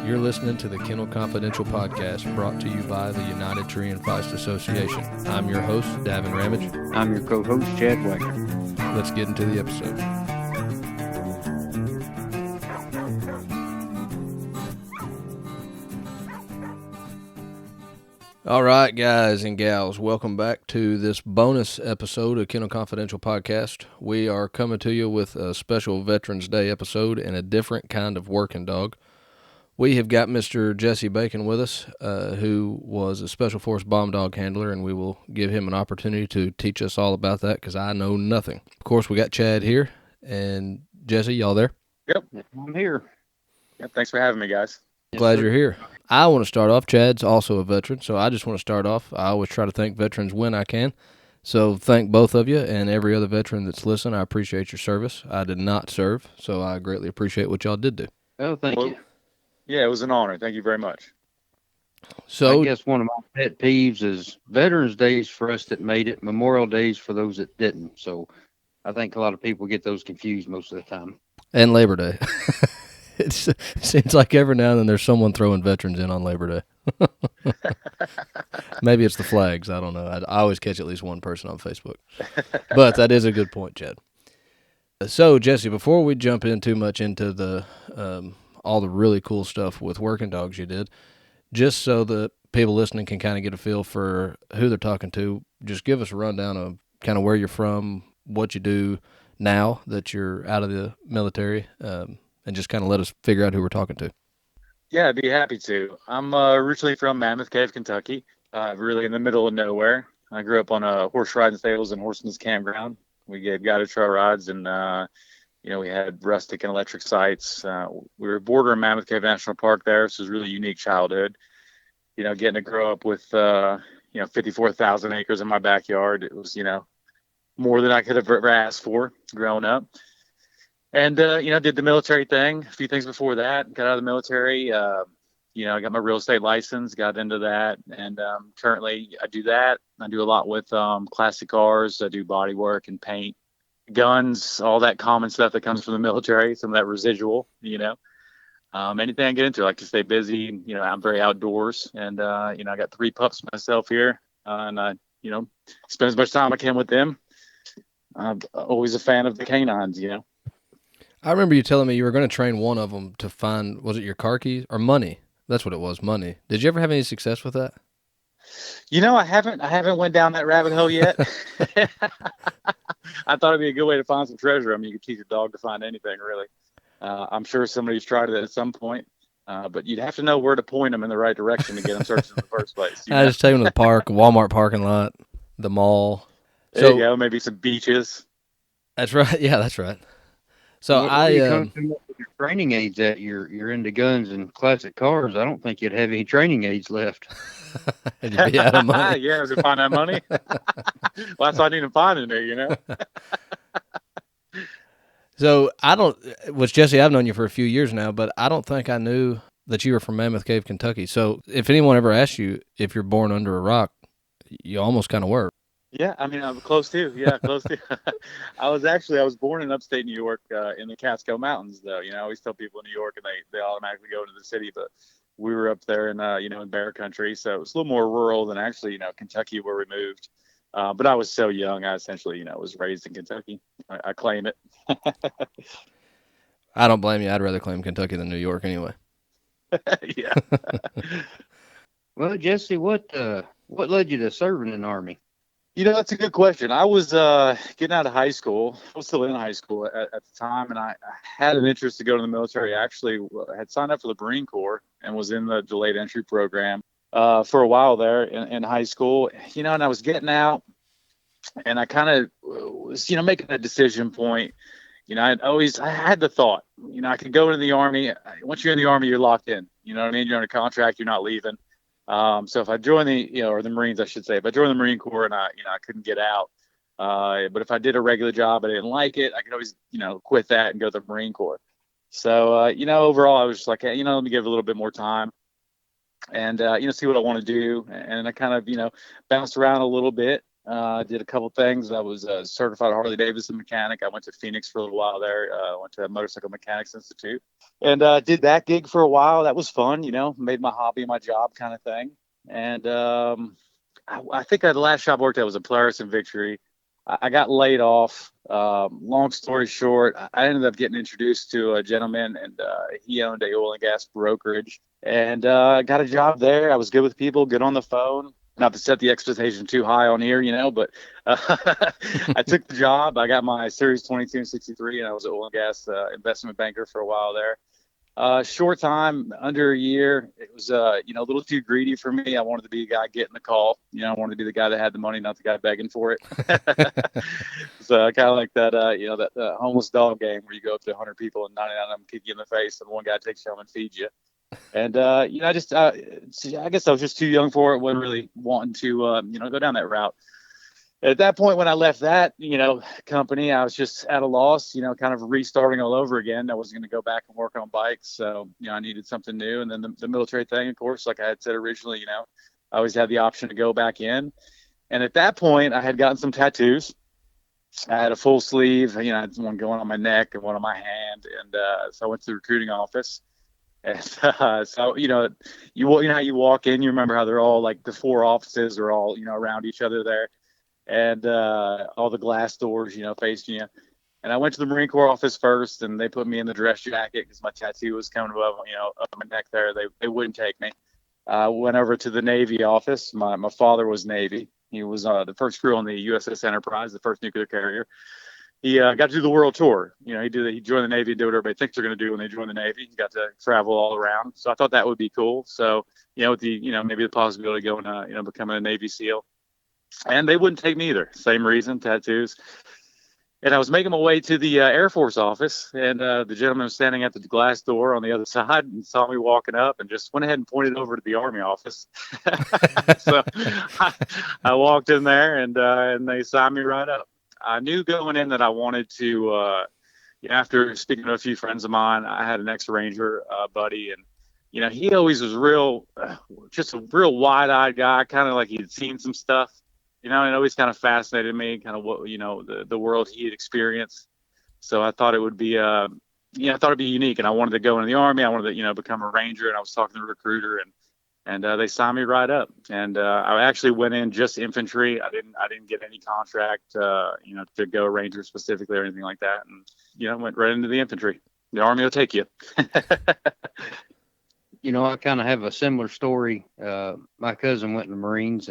You're listening to the Kennel Confidential podcast brought to you by the United Tree and Feist Association. I'm your host, Davin Ramage. I'm your co-host, Chad Wagner. Let's get into the episode. All right, guys and gals, welcome back to this bonus episode of Kennel Confidential podcast. We are coming to you with a special Veterans Day episode and a different kind of working dog. We have got Mr. Jesse Bacon with us, who was a Special Force bomb dog handler, and we will give him an opportunity to teach us all about that because I know nothing. Of course, we got Chad here, and Jesse, y'all there? Yep, I'm here. Yep, thanks for having me, guys. Glad you're here. I want to start off. Chad's also a veteran, so I just want to start off. I always try to thank veterans when I can. So thank both of you and every other veteran that's listening. I appreciate your service. I did not serve, so I greatly appreciate what y'all did do. Oh, thank you. Yeah, it was an honor. Thank you very much. So I guess one of my pet peeves is Veterans Days for us that made it, Memorial Days for those that didn't. So I think a lot of people get those confused most of the time. And Labor Day. It seems like every now and then there's someone throwing veterans in on Labor Day. Maybe it's the flags. I don't know. I always catch at least one person on Facebook. But that is a good point, Chad. So, Jesse, before we jump in too much into the all the really cool stuff with working dogs you did, just so the people listening can kind of get a feel for who they're talking to, just give us a rundown of kind of where you're from, what you do now that you're out of the military, and just kind of let us figure out who we're talking to. Yeah, I'd be happy to. I'm originally from Mammoth Cave, Kentucky, really in the middle of nowhere. I grew up on a horse riding stables and horseman's campground. We gave guided trail rides, and we had rustic and electric sites. We were bordering Mammoth Cave National Park there, so it was a really unique childhood. Getting to grow up with 54,000 acres in my backyard. It was more than I could have ever asked for growing up. And, did the military thing, a few things before that, got out of the military, I got my real estate license, got into that. And currently I do that. I do a lot with classic cars. I do body work and paint, guns, all that common stuff that comes from the military, some of that residual, anything I get into, I like to stay busy. I'm very outdoors. And, I got 3 pups myself here. And I, spend as much time I can with them. I'm always a fan of the canines, I remember you telling me you were going to train one of them to find, was it your car keys or money? That's what it was, money. Did you ever have any success with that? I haven't went down that rabbit hole yet. I thought it'd be a good way to find some treasure. I mean, you could teach a dog to find anything, really. I'm sure somebody's tried it at some point, but you'd have to know where to point them in the right direction to get them searching in the first place. I just take them to the park, Walmart parking lot, the mall. There you go. Maybe some beaches. That's right. Yeah, that's right. So you come up with your training aids that you're into guns and classic cars. I don't think you'd have any training aids left. And you'd be out of money. Yeah, I was gonna find that money. Well, that's what I need to find in there, So Jesse, I've known you for a few years now, but I don't think I knew that you were from Mammoth Cave, Kentucky. So if anyone ever asked you if you're born under a rock, you almost kind of were. Yeah, I mean, I'm close to. Yeah, close to. I was born in upstate New York, in the Catskill Mountains, though. I always tell people in New York, and they automatically go into the city, but we were up there in in bear country, so it was a little more rural than actually Kentucky where we moved. But I was so young, I essentially was raised in Kentucky. I claim it. I don't blame you. I'd rather claim Kentucky than New York anyway. Yeah. Well, Jesse, what led you to serving in the Army? That's a good question. I was getting out of high school. I was still in high school at the time, and I had an interest to go to the military. I actually had signed up for the Marine Corps and was in the delayed entry program for a while there in high school. And I was getting out, and I kind of was, making a decision point. I had the thought, I could go into the Army. Once you're in the Army, you're locked in. You know what I mean? You're on a contract. You're not leaving. So if I joined or the Marines, I should say, if I joined the Marine Corps and I couldn't get out, but if I did a regular job, I didn't like it, I could always, quit that and go to the Marine Corps. So, overall, I was just like, hey, let me give it a little bit more time and, see what I want to do. And I kind of, bounced around a little bit. Did a couple things. I was a certified Harley Davidson mechanic. I went to Phoenix for a little while there. Went to Motorcycle Mechanics Institute and did that gig for a while. That was fun, made my hobby my job kind of thing. And I think the last shop I worked at was a Polaris and Victory. I got laid off. Long story short, I ended up getting introduced to a gentleman, and he owned a oil and gas brokerage, and got a job there. I was good with people, good on the phone. Not to set the expectation too high on here, but I took the job. I got my Series 22 and 63, and I was an oil and gas investment banker for a while there. Short time, under a year. It was, a little too greedy for me. I wanted to be the guy getting the call. I wanted to be the guy that had the money, not the guy begging for it. So kind of like that, that homeless dog game where you go up to 100 people and 99 of them kick you in the face, and one guy takes you home and feeds you. And I guess I was just too young for it. Wasn't really wanting to, go down that route. At that point, when I left that, company, I was just at a loss, kind of restarting all over again. I wasn't going to go back and work on bikes. So, I needed something new. And then the military thing, of course, like I had said originally, I always had the option to go back in. And at that point, I had gotten some tattoos. I had a full sleeve, I had one going on my neck and one on my hand. And so I went to the recruiting office. And so, you walk in, you remember how they're all like the 4 offices are all, around each other there. And all the glass doors, facing you. And I went to the Marine Corps office first, and they put me in the dress jacket because my tattoo was coming above, up my neck there. They wouldn't take me. Went over to the Navy office. My father was Navy. He was the first crew on the USS Enterprise, the first nuclear carrier. He got to do the world tour. He joined the Navy and did what everybody thinks they're going to do when they join the Navy. He got to travel all around. So I thought that would be cool. So, with the, maybe the possibility of going, becoming a Navy SEAL. And they wouldn't take me either. Same reason, tattoos. And I was making my way to the Air Force office, and the gentleman was standing at the glass door on the other side and saw me walking up and just went ahead and pointed over to the Army office. So I walked in there, and they signed me right up. I knew going in that I wanted to, after speaking to a few friends of mine, I had an ex-Ranger buddy, and he always was just a real wide-eyed guy, kind of like he'd seen some stuff. It always kind of fascinated me, kind of what, the world he had experienced. So I thought it would be, it'd be unique. And I wanted to go into the Army. I wanted to, become a Ranger. And I was talking to the recruiter, and they signed me right up. And I actually went in just infantry. I didn't get any contract, to go Ranger specifically or anything like that. And, went right into the infantry. The Army will take you. I kind of have a similar story. My cousin went in the Marines,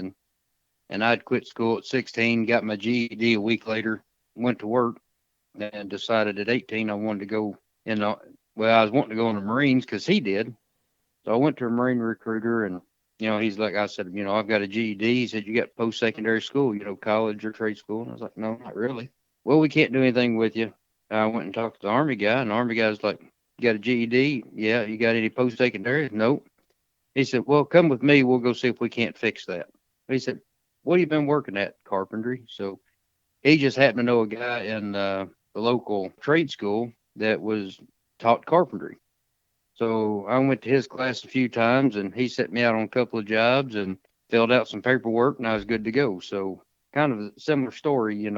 and I'd quit school at 16, got my GED a week later, went to work, and decided at 18 I wanted to go in. I was wanting to go in the Marines because he did. So I went to a Marine recruiter, and, he's like, I said, I've got a GED. He said, you got post-secondary school, college or trade school? And I was like, no, not really. Well, we can't do anything with you. I went and talked to the Army guy, and the Army guy was like, you got a GED? Yeah. You got any post-secondary? Nope. He said, well, come with me. We'll go see if we can't fix that. He said, what have you been working at? Carpentry. So he just happened to know a guy in the local trade school that was taught carpentry. So I went to his class a few times, and he set me out on a couple of jobs and filled out some paperwork, and I was good to go. So kind of a similar story,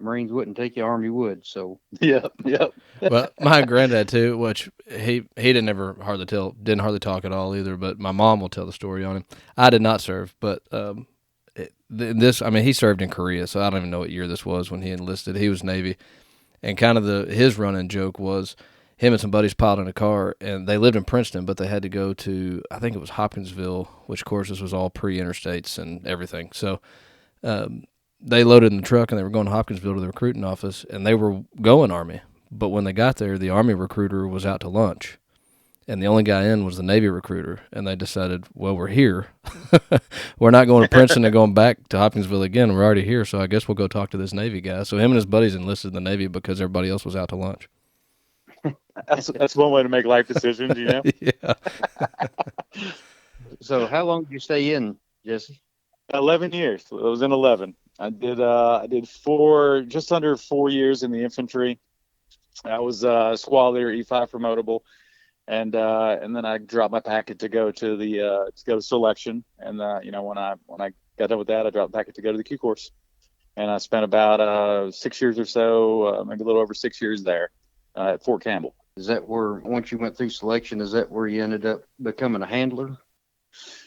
Marines wouldn't take you, Army would. So Yep. Well, my granddad too, which he didn't hardly talk at all either. But my mom will tell the story on him. I did not serve, but he served in Korea, so I don't even know what year this was when he enlisted. He was Navy, and kind of his running joke was him and some buddies piled in a car, and they lived in Princeton, but they had to go to, I think it was Hopkinsville, which of course this was all pre-interstates and everything. So they loaded in the truck, and they were going to Hopkinsville to the recruiting office, and they were going Army. But when they got there, the Army recruiter was out to lunch, and the only guy in was the Navy recruiter, and they decided, well, we're here. We're not going to Princeton and going back to Hopkinsville again. We're already here, so I guess we'll go talk to this Navy guy. So him and his buddies enlisted in the Navy because everybody else was out to lunch. That's one way to make life decisions, Yeah. So how long did you stay in, Jesse? 11 years. It was in 11. I did just under 4 years in the infantry. I was squad leader, E5 promotable, and then I dropped my packet to go to selection. And when I got done with that, I dropped the packet to go to the Q course. and I spent about 6 years or so, maybe a little over 6 years there at Fort Campbell. Is that where, once you went through selection, is that where you ended up becoming a handler?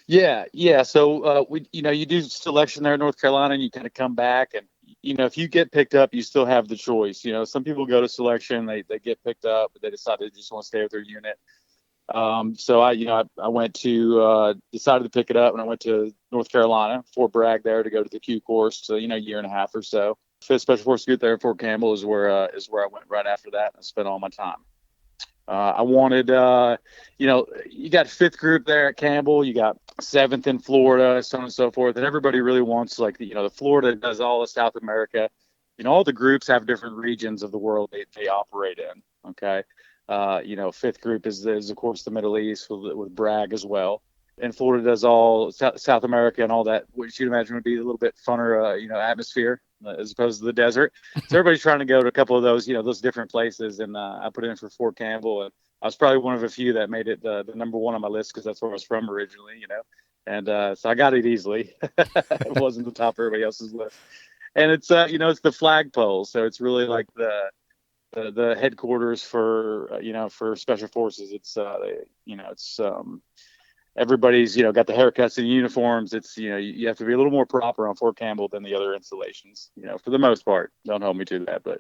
Yeah, yeah. So you do selection there in North Carolina, and you kind of come back, and if you get picked up, you still have the choice. Some people go to selection, they get picked up, but they decide they just want to stay with their unit. So I went to decided to pick it up, and I went to North Carolina, Fort Bragg there to go to the Q course. So a year and a half or so. Fifth Special Forces Group there at Fort Campbell is where I went right after that. I spent all my time. I wanted, you got fifth group there at Campbell, you got seventh in Florida, so on and so forth. And everybody really wants the Florida does all of South America. All the groups have different regions of the world they operate in. Okay. Fifth group is of course the Middle East with Bragg as well. And Florida does all South America and all that, which you'd imagine would be a little bit funner, atmosphere as opposed to the desert. So everybody's trying to go to a couple of those, those different places. And I put in for Fort Campbell, and I was probably one of a few that made it the number one on my list because that's where I was from originally, And so I got it easily. It wasn't the top of everybody else's list. And it's it's the flagpole, so it's really like the headquarters for for Special Forces. It's everybody's got the haircuts and uniforms. It's you have to be a little more proper on Fort Campbell than the other installations, for the most part. Don't hold me to that, but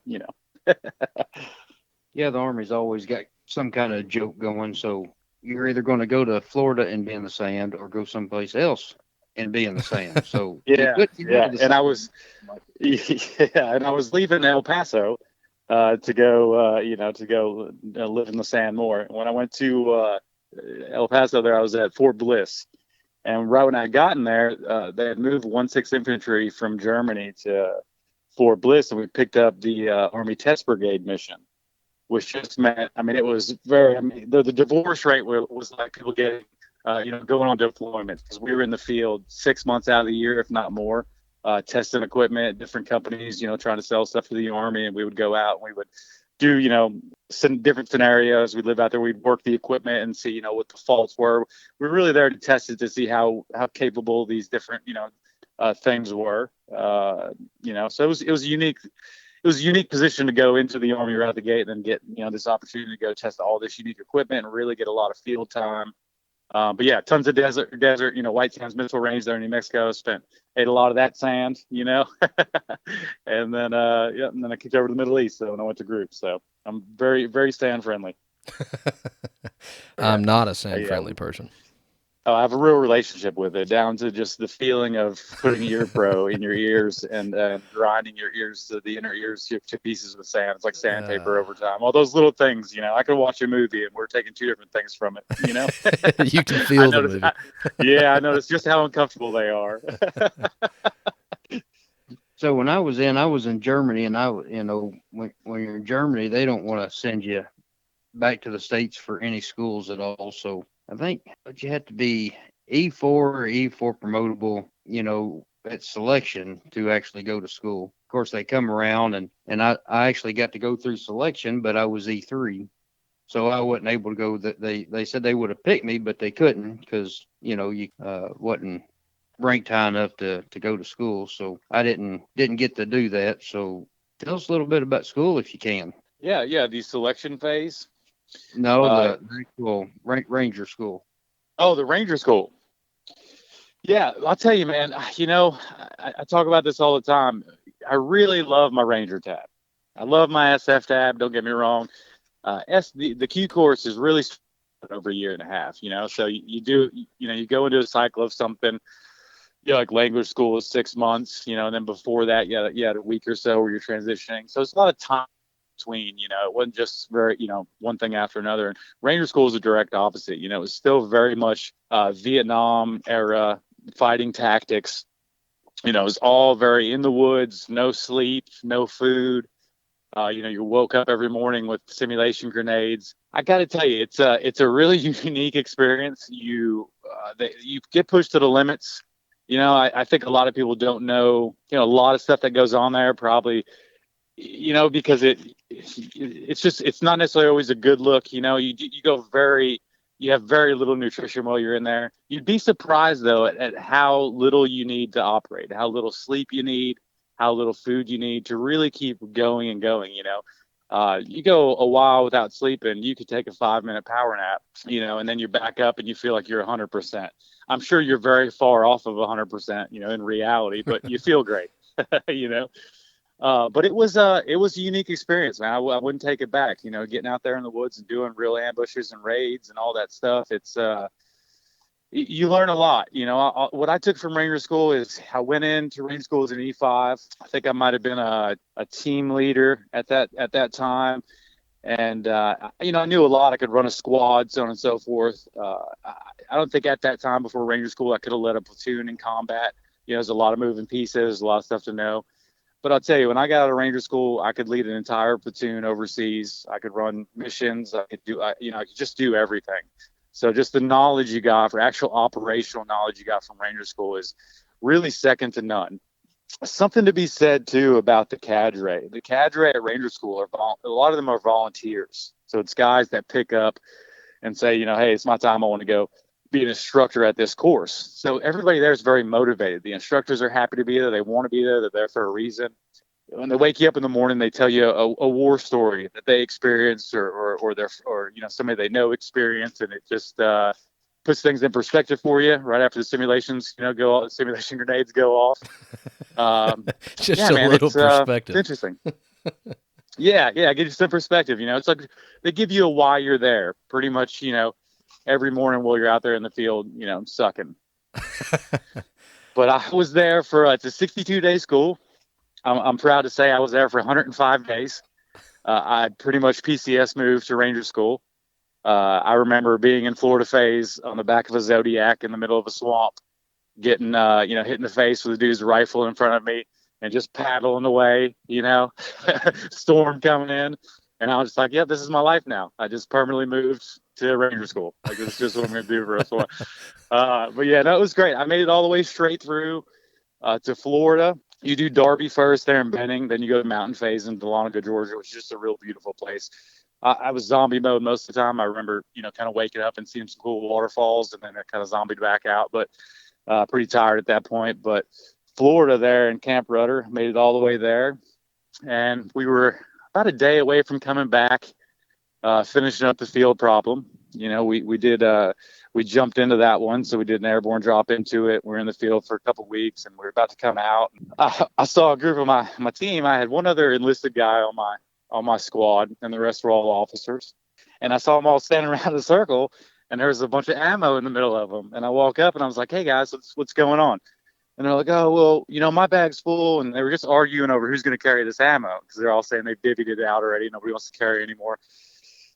Yeah, the Army's always got some kind of joke going. So you're either going to go to Florida and be in the sand, or go someplace else and be in the sand. So yeah. And I was leaving El Paso to go live in the sand more. When I went to El Paso there, I was at Fort Bliss, and right when I got in there, they had moved 1/6 Infantry from Germany to Fort Bliss, and we picked up the Army Test Brigade mission, which just meant, it was the divorce rate was like people getting going on deployment, because we were in the field 6 months out of the year, if not more, testing equipment, different companies, trying to sell stuff to the Army, and we would go out and we would do, some different scenarios. We'd live out there, we'd work the equipment and see, what the faults were. We were really there to test it, to see how capable these different, things were. So it was unique. It was a unique position to go into the Army right out the gate, and then get, this opportunity to go test all this unique equipment and really get a lot of field time. But yeah, tons of desert, White Sands Missile Range there in New Mexico. Ate a lot of that sand, and then I kicked over to the Middle East. So when I went to groups, so I'm very, very sand friendly. I'm not a sand friendly person. I have a real relationship with it, down to just the feeling of putting ear pro in your ears and grinding your ears to the inner ears to pieces with sand. It's like sandpaper over time. All those little things, I could watch a movie and we're taking two different things from it, You can feel the movie. I noticed just how uncomfortable they are. So when I was in Germany, and when you're in Germany, they don't want to send you back to the States for any schools at all. So I think that you have to be E4 or E4 promotable, at selection to actually go to school. Of course, they come around, and I actually got to go through selection, but I was E3. So I wasn't able to go. They said they would have picked me, but they couldn't, because, you wasn't ranked high enough to go to school. So I didn't get to do that. So tell us a little bit about school if you can. Yeah. The selection phase. No, the actual Ranger School. Oh, the Ranger School. Yeah, I'll tell you, man. I talk about this all the time. I really love my Ranger tab. I love my SF tab. Don't get me wrong. The Q course is really over a year and a half. So you do, you go into a cycle of something. Like language school is 6 months. And then before that, you had a week or so where you're transitioning. So it's a lot of time between, it wasn't just very, one thing after another. And Ranger School is a direct opposite. It was still very much Vietnam era fighting tactics. It was all very in the woods, no sleep, no food. You woke up every morning with simulation grenades. I got to tell you, it's a really unique experience. You get pushed to the limits. I think a lot of people don't know, a lot of stuff that goes on there, probably, because it's not necessarily always a good look. You have very little nutrition while you're in there. You'd be surprised though at how little you need to operate, how little sleep you need. how little food you need to really keep going and going. You go a while without sleeping, you could take a 5-minute power nap, and then you're back up and you feel like you're 100%. I'm sure you're very far off of 100%, in reality, but you feel great, But it was a unique experience, man. I wouldn't take it back. Getting out there in the woods and doing real ambushes and raids and all that stuff. It's you learn a lot. What I took from Ranger School is I went into Ranger School as an E5. I think I might have been a team leader at that time, and I knew a lot. I could run a squad, so on and so forth. I don't think at that time before Ranger School I could have led a platoon in combat. There's a lot of moving pieces, a lot of stuff to know. But I'll tell you, when I got out of Ranger School, I could lead an entire platoon overseas. I could run missions. I could just do everything. So just the knowledge you got, for actual operational knowledge you got from Ranger School, is really second to none. Something to be said too about the cadre. The cadre at Ranger School a lot of them are volunteers. So it's guys that pick up and say, hey, it's my time. I want to go be an instructor at this course. So everybody there is very motivated. The instructors are happy to be there. They want to be there. They're there for a reason. When they wake you up in the morning, they tell you a war story that they experienced or somebody they know experienced, and it just puts things in perspective for you right after the simulations simulation grenades go off. Just a little perspective. It's interesting. Yeah, give you some perspective. It's like they give you a why you're there pretty much, every morning while you're out there in the field, sucking. But I was there for it's a 62-day school. I'm proud to say I was there for 105 days. I pretty much PCS moved to Ranger School. I remember being in Florida phase on the back of a Zodiac in the middle of a swamp, getting, hit in the face with a dude's rifle in front of me and just paddling away, storm coming in. And I was just like, yeah, this is my life now. I just permanently moved to Ranger School. Like, this is just what I'm going to do for us. But yeah, no, it was great. I made it all the way straight through to Florida. You do Darby first there in Benning, then you go to Mountain Phase in Dahlonega, Georgia, which is just a real beautiful place. I was zombie mode most of the time. I remember, kind of waking up and seeing some cool waterfalls, and then I kind of zombied back out, but pretty tired at that point. But Florida there in Camp Rudder, made it all the way there. And we were about a day away from coming back, finishing up the field problem. We jumped into that one. So we did an airborne drop into it. We're in the field for a couple of weeks, and we're about to come out. I saw a group of my team. I had one other enlisted guy on my squad, and the rest were all officers. And I saw them all standing around in a circle, and there was a bunch of ammo in the middle of them. And I walk up and I was like, hey guys, what's going on? And they're like, oh, well, my bag's full. And they were just arguing over who's going to carry this ammo, because they're all saying they divvied it out already. Nobody wants to carry anymore.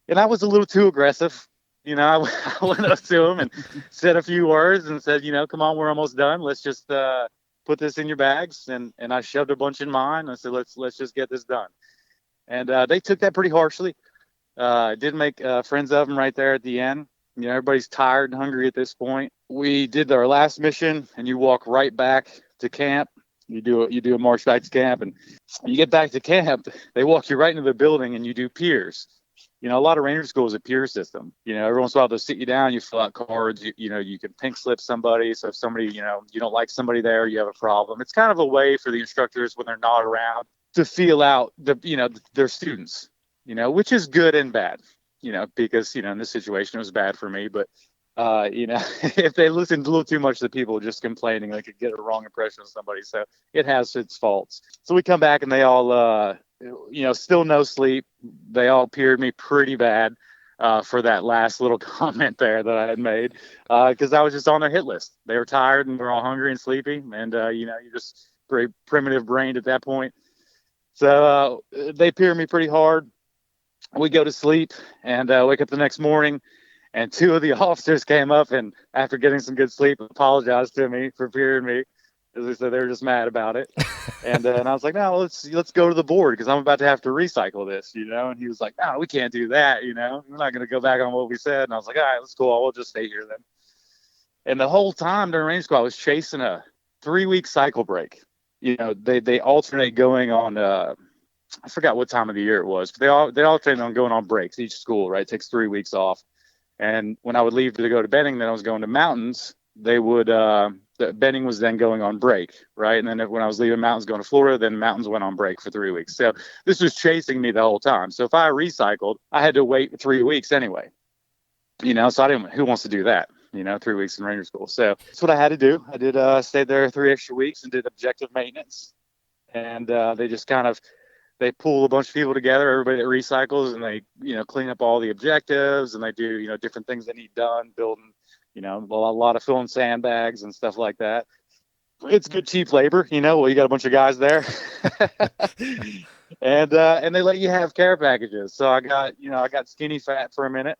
And I was a little too aggressive. I went up to him and said a few words and said, come on, we're almost done. Let's just put this in your bags. And I shoved a bunch in mine. I said, let's just get this done. And they took that pretty harshly. Did make friends of them right there at the end. Everybody's tired and hungry at this point. We did our last mission, and you walk right back to camp. You do a march back to camp, and you get back to camp. They walk you right into the building, and you do peers. A lot of Ranger School is a peer system. Every once in a while they'll sit you down, you fill out cards. You can pink slip somebody. So if somebody, you don't like somebody there, you have a problem. It's kind of a way for the instructors when they're not around to feel out their students. Which is good and bad. Because in this situation it was bad for me, but if they listened a little too much to people just complaining, they could get a wrong impression of somebody. So it has its faults. So we come back and they all, still no sleep. They all peered me pretty bad for that last little comment there that I had made, because I was just on their hit list. They were tired and we're all hungry and sleepy, and you're just very primitive brained at that point. So they peered me pretty hard. We go to sleep and wake up the next morning, and two of the officers came up and, after getting some good sleep, apologized to me for peering me, because they said they were just mad about it. And I was like, no, let's go to the board, because I'm about to have to recycle this, And he was like, no, we can't do that, We're not going to go back on what we said. And I was like, all right, let's go. We'll just stay here then. And the whole time during Ranger School, I was chasing a 3-week cycle break. They alternate going on. I forgot what time of the year it was, but they alternate on going on breaks. Each school, right, takes 3 weeks off. And when I would leave to go to Benning, then I was going to Mountains. They would Benning was then going on break, right? And then when I was leaving mountains going to Florida, then mountains went on break for 3 weeks. So this was chasing me the whole time. So if I recycled, I had to wait 3 weeks anyway. So I didn't. Who wants to do that? 3 weeks in Ranger School. So that's what I had to do. I did stayed there 3 extra weeks and did objective maintenance. And they just they pull a bunch of people together, everybody that recycles, and they clean up all the objectives, and they do different things that need done, building a lot of filling sandbags and stuff like that. It's good cheap labor, well, you got a bunch of guys there. And they let you have care packages. So I got skinny fat for a minute,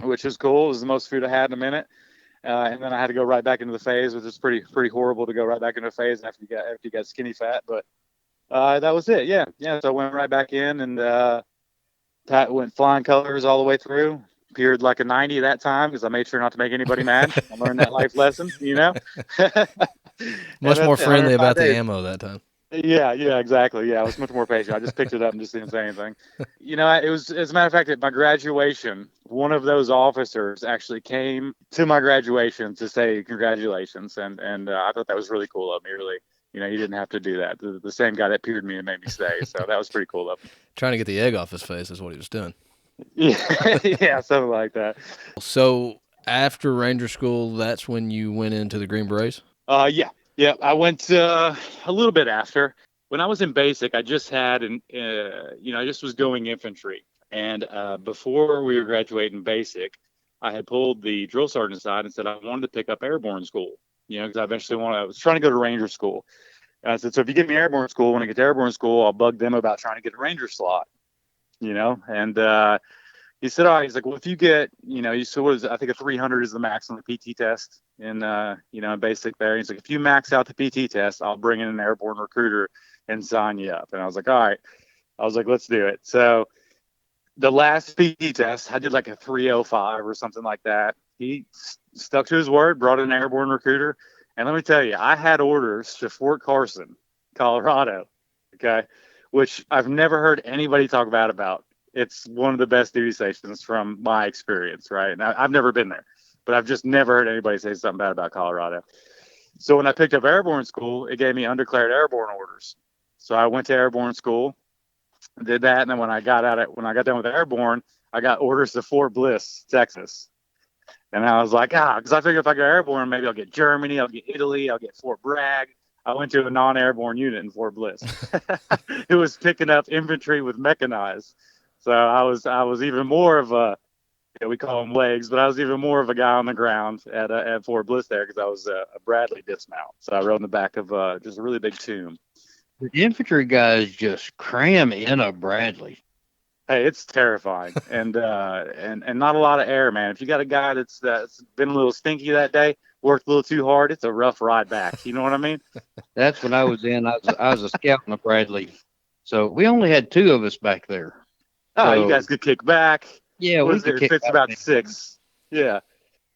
which is cool. It was the most food I had in a minute. And then I had to go right back into the phase, which is pretty horrible to go right back into the phase after you got skinny fat. But that was it. Yeah. So I went right back in, and Pat went flying colors all the way through. Appeared like a 90 that time because I made sure not to make anybody mad. I learned that life lesson, Much more friendly about the ammo that time. Yeah, exactly. Yeah, I was much more patient. I just picked it up and just didn't say anything. It was, as a matter of fact, at my graduation, one of those officers actually came to my graduation to say congratulations, and I thought that was really cool of me. Really, he didn't have to do that. The same guy that peered me and made me stay, so that was pretty cool of him. Trying to get the egg off his face is what he was doing. Yeah, something like that. So after Ranger School, that's when you went into the Green Berets? Yeah. I went a little bit after. When I was in basic, I just had I just was going infantry. And before we were graduating basic, I had pulled the drill sergeant aside and said I wanted to pick up airborne school. Because I was trying to go to Ranger School. And I said, so if you give me airborne school, when I get to airborne school, I'll bug them about trying to get a Ranger slot. And he said, all right, he's like, well, if you get, I think a 300 is the max on the PT test in basic there. He's like, if you max out the PT test, I'll bring in an airborne recruiter and sign you up. And I was like, all right. I was like, let's do it. So the last PT test, I did like a 305 or something like that. He stuck to his word, brought in an airborne recruiter. And let me tell you, I had orders to Fort Carson, Colorado. Okay. Which I've never heard anybody talk bad about. It's one of the best duty stations from my experience, right? And I've never been there, but I've just never heard anybody say something bad about Colorado. So when I picked up airborne school, it gave me undeclared airborne orders. So I went to airborne school, did that, and then when I got done with airborne, I got orders to Fort Bliss, Texas. And I was like, because I figured if I go airborne, maybe I'll get Germany, I'll get Italy, I'll get Fort Bragg. I went to a non-airborne unit in Fort Bliss. It was picking up infantry with mechanized. So I was even more of a, we call them legs, but I was even more of a guy on the ground at Fort Bliss there because I was a Bradley dismount. So I rode in the back of just a really big tomb. The infantry guys just cram in a Bradley. Hey, it's terrifying, and not a lot of air, man. If you got a guy that's been a little stinky that day, worked a little too hard, it's a rough ride back. You know what I mean? That's when I was in. I was a scout in a Bradley, so we only had 2 of us back there. Oh, you guys could kick back. Yeah, it fits about 6. Yeah.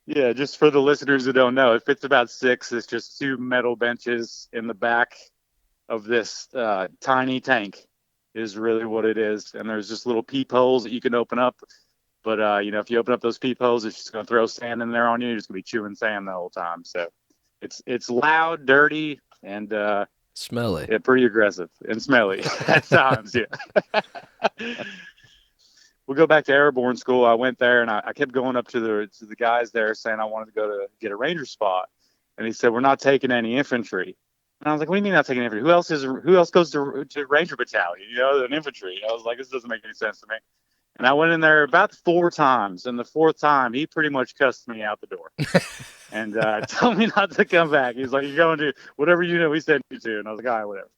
Just for the listeners who don't know, it fits about 6. It's just 2 metal benches in the back of this tiny tank. Is really what it is. And there's just little peepholes that you can open up. But, if you open up those peepholes, it's just going to throw sand in there on you. You're just going to be chewing sand the whole time. So it's loud, dirty, and smelly. Yeah, pretty aggressive and smelly at times. Yeah. We'll go back to airborne school. I went there and I kept going up to the guys there saying I wanted to go to get a Ranger spot. And he said, we're not taking any infantry. And I was like, what do you mean not taking infantry? Who else goes to Ranger Battalion, than infantry? I was like, this doesn't make any sense to me. And I went in there about 4 times. And the 4th time, he pretty much cussed me out the door and told me not to come back. He's like, you're going to whatever unit we sent you to. And I was like, all right, whatever.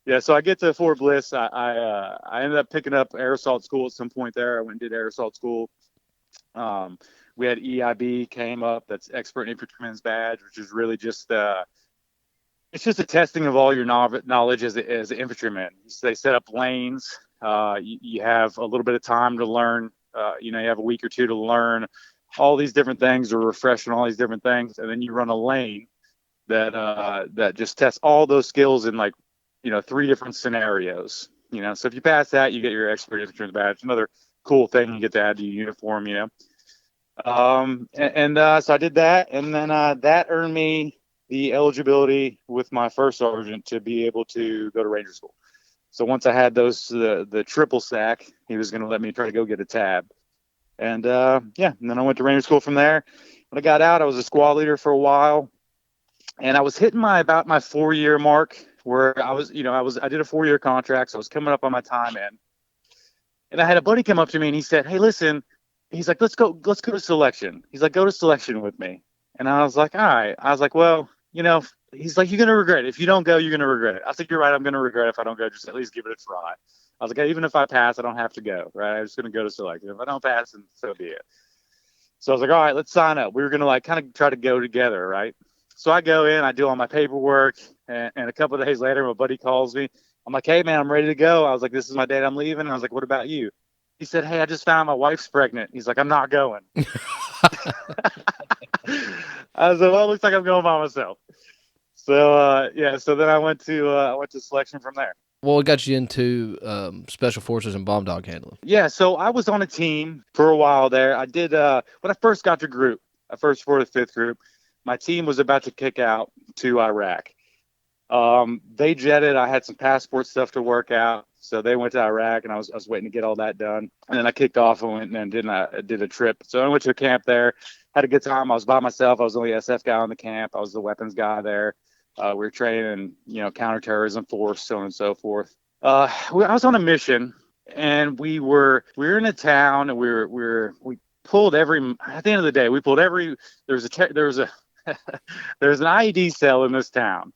Yeah, so I get to Fort Bliss. I ended up picking up air assault school at some point there. I went and did air assault school. We had EIB came up. That's Expert Infantryman's Badge, which is really just it's just a testing of all your knowledge as an infantryman. So they set up lanes. You have a little bit of time to learn. You have a week or 2 to learn all these different things or refresh on all these different things. And then you run a lane that just tests all those skills in 3 different scenarios. So if you pass that, you get your Expert Infantryman's Badge. Another cool thing you get to add to your uniform, So I did that. And then that earned me the eligibility with my first sergeant to be able to go to Ranger School. So once I had the triple sack, he was going to let me try to go get a tab. And and then I went to Ranger School from there. When I got out, I was a squad leader for a while, and I was hitting about my 4-year mark where I did a 4-year contract, so I was coming up on my time in. And I had a buddy come up to me and he said, "Hey, listen," he's like, let's go to selection." He's like, "Go to selection with me." And I was like, "All right." I was like, "Well, he's like, "You're going to regret it. If you don't go, you're going to regret it." I said, "You're right. I'm going to regret it if I don't go. Just at least give it a try." I was like, "Even if I pass, I don't have to go, right? I'm just going to go to selection. If I don't pass, then so be it." So I was like, "All right, let's sign up." We were going to like kind of try to go together, right? So I go in, I do all my paperwork, and a couple of days later, my buddy calls me. I'm like, "Hey, man, I'm ready to go." I was like, "This is my date. I'm leaving." And I was like, "What about you?" He said, "Hey, I just found out my wife's pregnant." He's like, "I'm not going." I was like, "Well, it looks like I'm going by myself." So so then I went to selection from there. Well, what got you into special forces and bomb dog handling? Yeah, so I was on a team for a while there. I did when I first got to group, I first 4th, 5th group. My team was about to kick out to Iraq. They jetted. I had some passport stuff to work out, so they went to Iraq, and I was waiting to get all that done. And then I kicked off and went and did a trip. So I went to a camp there, had a good time. I was by myself. I was the only SF guy on the camp. I was the weapons guy there. We were training, counterterrorism force, so on and so forth. I was on a mission, and we were in a town, and we pulled every. At the end of the day, we pulled every. There was a there's an IED cell in this town.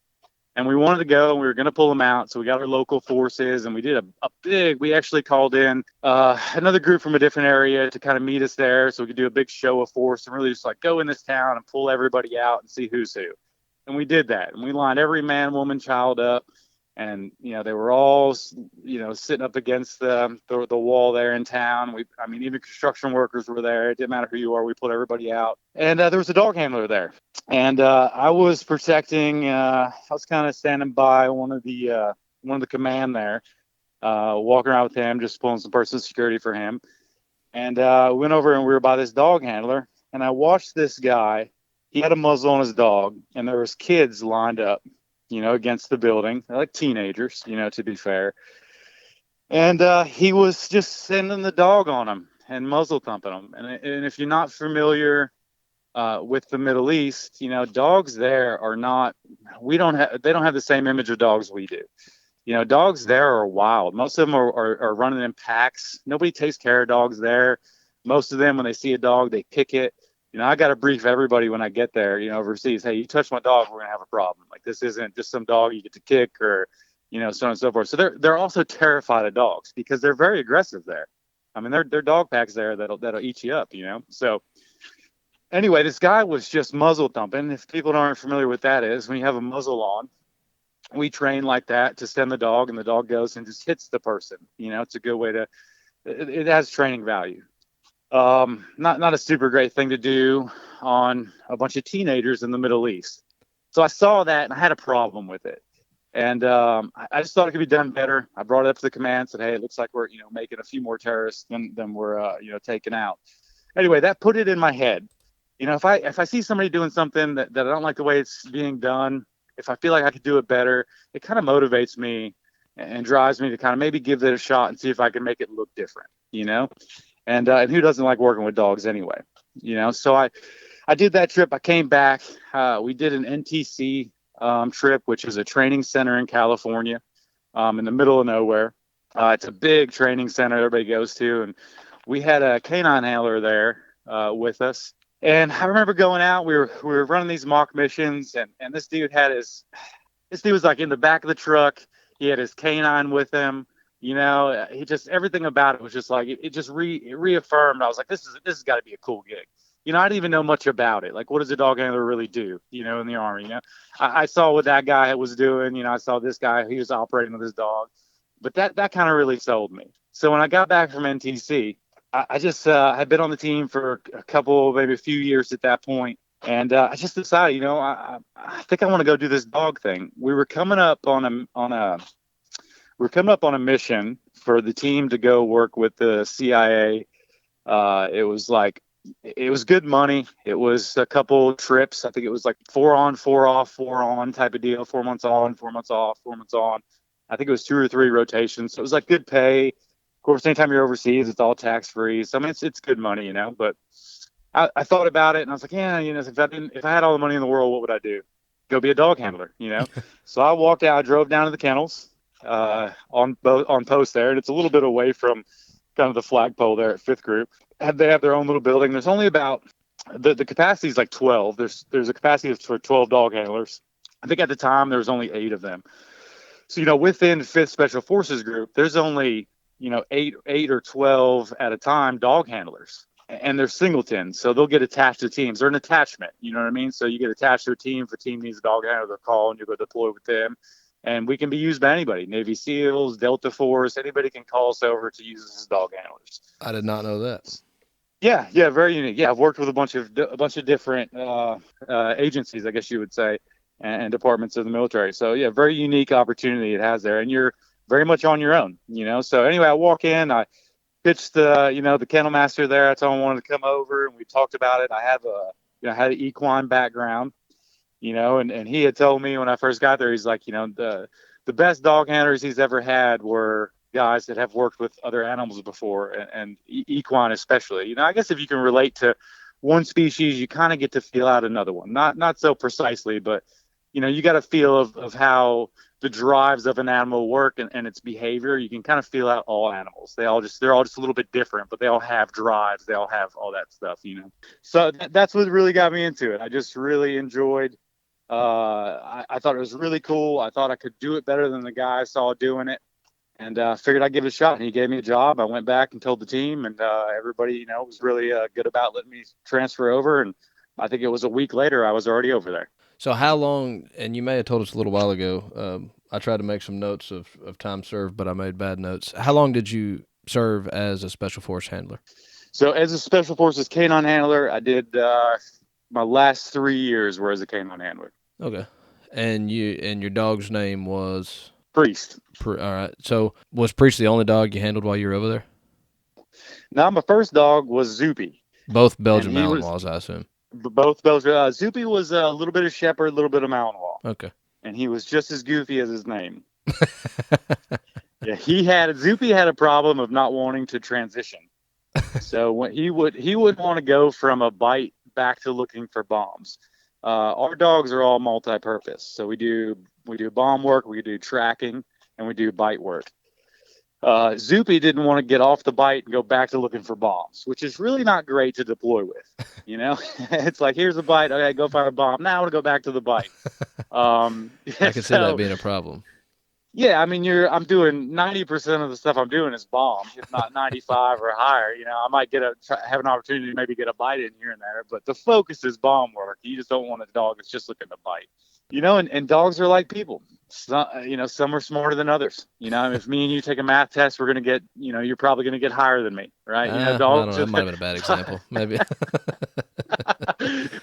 And we wanted to go, and we were going to pull them out. So we got our local forces, and we did we actually called in another group from a different area to kind of meet us there so we could do a big show of force and really just like go in this town and pull everybody out and see who's who. And we did that. And we lined every man, woman, child up. And, they were all, sitting up against the wall there in town. Even construction workers were there. It didn't matter who you are. We pulled everybody out. And there was a dog handler there. And I was protecting. I was kind of standing by one of the command there, walking around with him, just pulling some personal security for him. And we went over and we were by this dog handler. And I watched this guy. He had a muzzle on his dog, and there was kids lined up, against the building. They're like teenagers, to be fair. And he was just sending the dog on them and muzzle thumping them. And if you're not familiar with the Middle East, dogs there are not. They don't have the same image of dogs we do. Dogs there are wild. Most of them are running in packs. Nobody takes care of dogs there. Most of them, when they see a dog, they kick it. I got to brief everybody when I get there, overseas. Hey, you touch my dog, we're going to have a problem. Like, this isn't just some dog you get to kick or, so on and so forth. So they're also terrified of dogs because they're very aggressive there. They're dog packs there that'll eat you up, So anyway, this guy was just muzzle thumping. If people aren't familiar with that is, when you have a muzzle on, we train like that to send the dog, and the dog goes and just hits the person. It's a good way to, it has training value. Not a super great thing to do on a bunch of teenagers in the Middle East. So I saw that and I had a problem with it. And I just thought it could be done better. I brought it up to the command, said, "Hey, it looks like we're, making a few more terrorists than we're, taking out." Anyway, that put it in my head. If I see somebody doing something that I don't like the way it's being done, if I feel like I could do it better, it kind of motivates me and drives me to kind of maybe give it a shot and see if I can make it look different, And who doesn't like working with dogs anyway? So I did that trip. I came back. We did an NTC trip, which is a training center in California, in the middle of nowhere. It's a big training center everybody goes to. And we had a canine handler there with us. And I remember going out. We were running these mock missions, and this dude was like in the back of the truck. He had his canine with him. He just, everything about it was just like, it just reaffirmed. I was like, this has got to be a cool gig. I didn't even know much about it. Like, what does a dog handler really do, in the Army? I saw what that guy was doing. I saw this guy, he was operating with his dog, but that kind of really sold me. So when I got back from NTC, I just had been on the team for a couple, maybe a few years at that point. And I just decided, I think I want to go do this dog thing. We were coming up on a mission for the team to go work with the CIA. It was like It was good money. It was a couple trips. I think it was like 4 on, 4 off, 4 on type of deal. 4 months on, 4 months off, 4 months on. I think it was 2 or 3 rotations. So it was like good pay. Of course, anytime you're overseas, it's all tax free. So I mean, it's good money, you know. But I thought about it and I was like, yeah, you know, if I had all the money in the world, what would I do? Go be a dog handler, you know. So I walked out, I drove down to the kennels on post there, and it's a little bit away from kind of the flagpole there at Fifth Group. They have their own little building. There's only about the capacity is like 12. There's a capacity for 12 dog handlers. I think at the time there was only 8 of them. So, you know, within Fifth Special Forces Group, there's only, you know, eight or 12 at a time dog handlers, and they're singletons. So they'll get attached to teams. They're an attachment. You know what I mean? So you get attached to a team. If a team needs a dog handler, they're called and you go deploy with them. And we can be used by anybody, Navy SEALs, Delta Force, anybody can call us over to use us as dog handlers. I did not know that. Yeah, very unique. Yeah, I've worked with a bunch of different agencies, I guess you would say, and departments of the military. So yeah, very unique opportunity it has there, and you're very much on your own, you know. So anyway, I walk in, I pitched the kennel master there. I told him I wanted to come over, and we talked about it. I have I had an equine background, you know, and he had told me when I first got there, he's like, you know, the best dog handlers he's ever had were guys that have worked with other animals before, and equine especially. You know, I guess if you can relate to one species, you kind of get to feel out another one. Not so precisely, but you know, you got a feel of how the drives of an animal work and its behavior. You can kind of feel out all animals. They're all just a little bit different, but they all have drives. They all have all that stuff, you know. So that's what really got me into it. I just really enjoyed. I thought it was really cool. I thought I could do it better than the guy I saw doing it. And figured I'd give it a shot. And he gave me a job. I went back and told the team, and everybody, you know, was really good about letting me transfer over. And I think it was a week later, I was already over there. So how long, and you may have told us a little while ago, I tried to make some notes of time served, but I made bad notes. How long did you serve as a Special Force handler? So as a Special Forces canine handler, I did my last 3 years were as a canine handler. Okay. And your dog's name was? Priest. All right. So was Priest the only dog you handled while you were over there? Now, my first dog was Zoopy. Both Belgian Malinois, I assume. Both Belgian. Zoopy was a little bit of Shepherd, a little bit of Malinois. Okay. And he was just as goofy as his name. Yeah, Zoopy had a problem of not wanting to transition. So when he would want to go from a bite back to looking for bombs. Our dogs are all multi-purpose. So we do bomb work, we do tracking, and we do bite work. Zoopy didn't want to get off the bite and go back to looking for bombs, which is really not great to deploy with. You know, it's like, here's a bite. Okay, go find a bomb. Now I want to go back to the bite. I can see that being a problem. Yeah, I mean, I'm doing 90% of the stuff I'm doing is bomb, if not 95 or higher. You know, I might have an opportunity to maybe get a bite in here and there, but the focus is bomb work. You just don't want a dog that's just looking to bite. You know, and dogs are like people. Some are smarter than others. You know, if me and you take a math test, we're going to get, you know, you're probably going to get higher than me, right? You know, dogs. That might have been a bad example, maybe.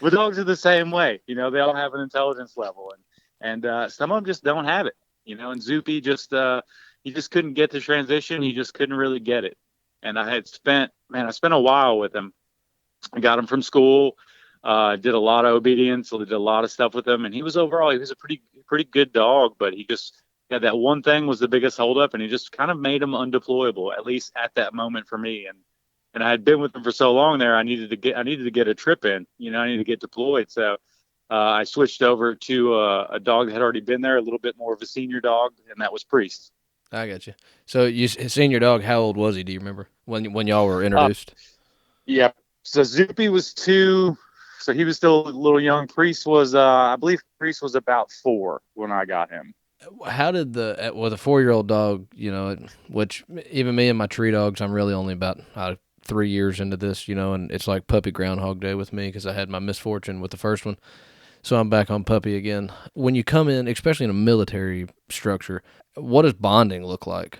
But dogs are the same way. You know, they all have an intelligence level, and some of them just don't have it. You know, and Zoopy he just couldn't get the transition. He just couldn't really get it. And I spent a while with him. I got him from school. Did a lot of obedience, did a lot of stuff with him, and he was a pretty good dog, but he just had that one thing was the biggest holdup, and he just kind of made him undeployable, at least at that moment for me. And I had been with him for so long there, I needed to get a trip in, you know, I needed to get deployed. So I switched over to a dog that had already been there, a little bit more of a senior dog, and that was Priest. I got you. So you senior dog, how old was he? Do you remember when y'all were introduced? Yeah. So Zoopy was 2. So he was still a little young. Priest was, I believe Priest was about 4 when I got him. How did the 4-year-old dog, you know, which even me and my tree dogs, I'm really only about 3 years into this, you know, and it's like puppy Groundhog Day with me because I had my misfortune with the first one. So I'm back on puppy again. When you come in, especially in a military structure, what does bonding look like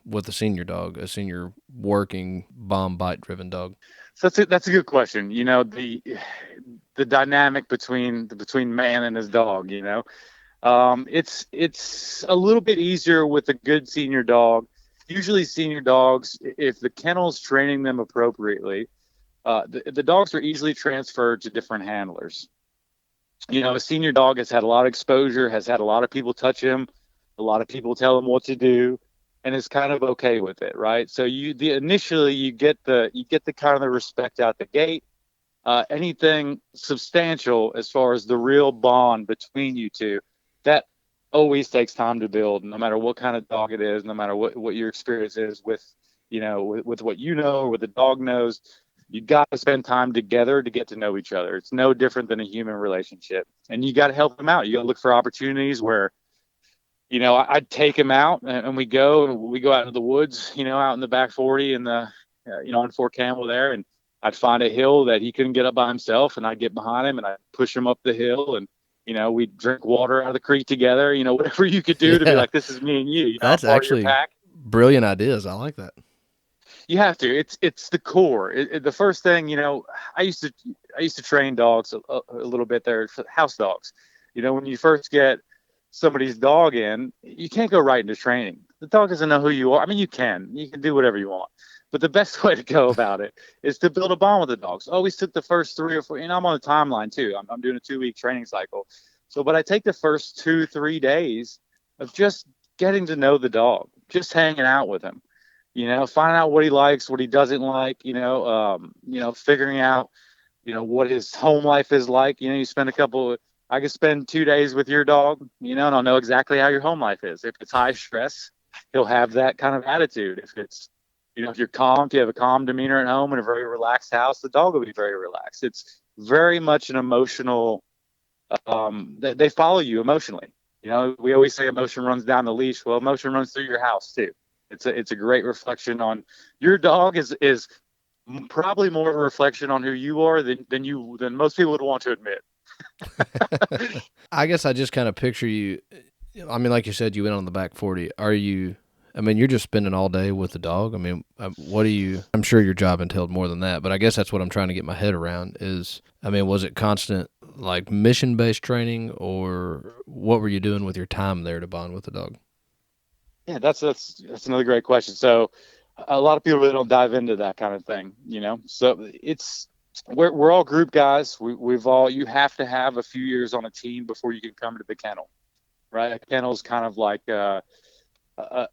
with a senior dog, a senior working bomb bite driven dog? So that's a good question. You know, the dynamic between man and his dog, you know, it's a little bit easier with a good senior dog. Usually senior dogs, if the kennel's training them appropriately, The dogs are easily transferred to different handlers. A senior dog has had a lot of exposure, has had a lot of people touch him, a lot of people tell him what to do, and is kind of okay with it, right? So initially you get the kind of the respect out the gate. Anything substantial as far as the real bond between you two, that always takes time to build, no matter what kind of dog it is, no matter what your experience is with, with what or what the dog knows. You got to spend time together to get to know each other. It's no different than a human relationship, and you got to help them out. You got to look for opportunities where, I'd take him out and we go out into the woods, out in the back 40 and on Fort Campbell there, and I'd find a hill that he couldn't get up by himself, and I'd get behind him and I'd push him up the hill, and we'd drink water out of the creek together. Whatever you could do to be like, this is me and you. That's I'm part actually of your pack. brilliant ideas. I like that. You have to. It's the core. The first thing, I used to train dogs a little bit there, house dogs. When you first get somebody's dog in, you can't go right into training. The dog doesn't know who you are. I mean, you can do whatever you want, but the best way to go about it is to build a bond with the dogs. Always took the first 3 or 4, and I'm on a timeline too. I'm doing a 2-week training cycle. So, but I take the first 2-3 days of just getting to know the dog, just hanging out with him, finding out what he likes, what he doesn't like, figuring out, what his home life is like. You spend I could spend 2 days with your dog, and I'll know exactly how your home life is. If it's high stress, he'll have that kind of attitude. If it's, if you're calm, if you have a calm demeanor at home and a very relaxed house, the dog will be very relaxed. It's very much an emotional, they follow you emotionally. We always say emotion runs down the leash. Well, emotion runs through your house too. It's a great reflection on your dog is probably more of a reflection on who you are than most people would want to admit. I guess I just kind of picture you. I mean, like you said, you went on the back 40. You're just spending all day with the dog. I mean, I'm sure your job entailed more than that, but I guess that's what I'm trying to get my head around is, was it constant, like mission-based training, or what were you doing with your time there to bond with the dog? Yeah, that's another great question. So a lot of people really don't dive into that kind of thing, so we're all group guys. You have to have a few years on a team before you can come to the kennel, right? A kennel is kind of like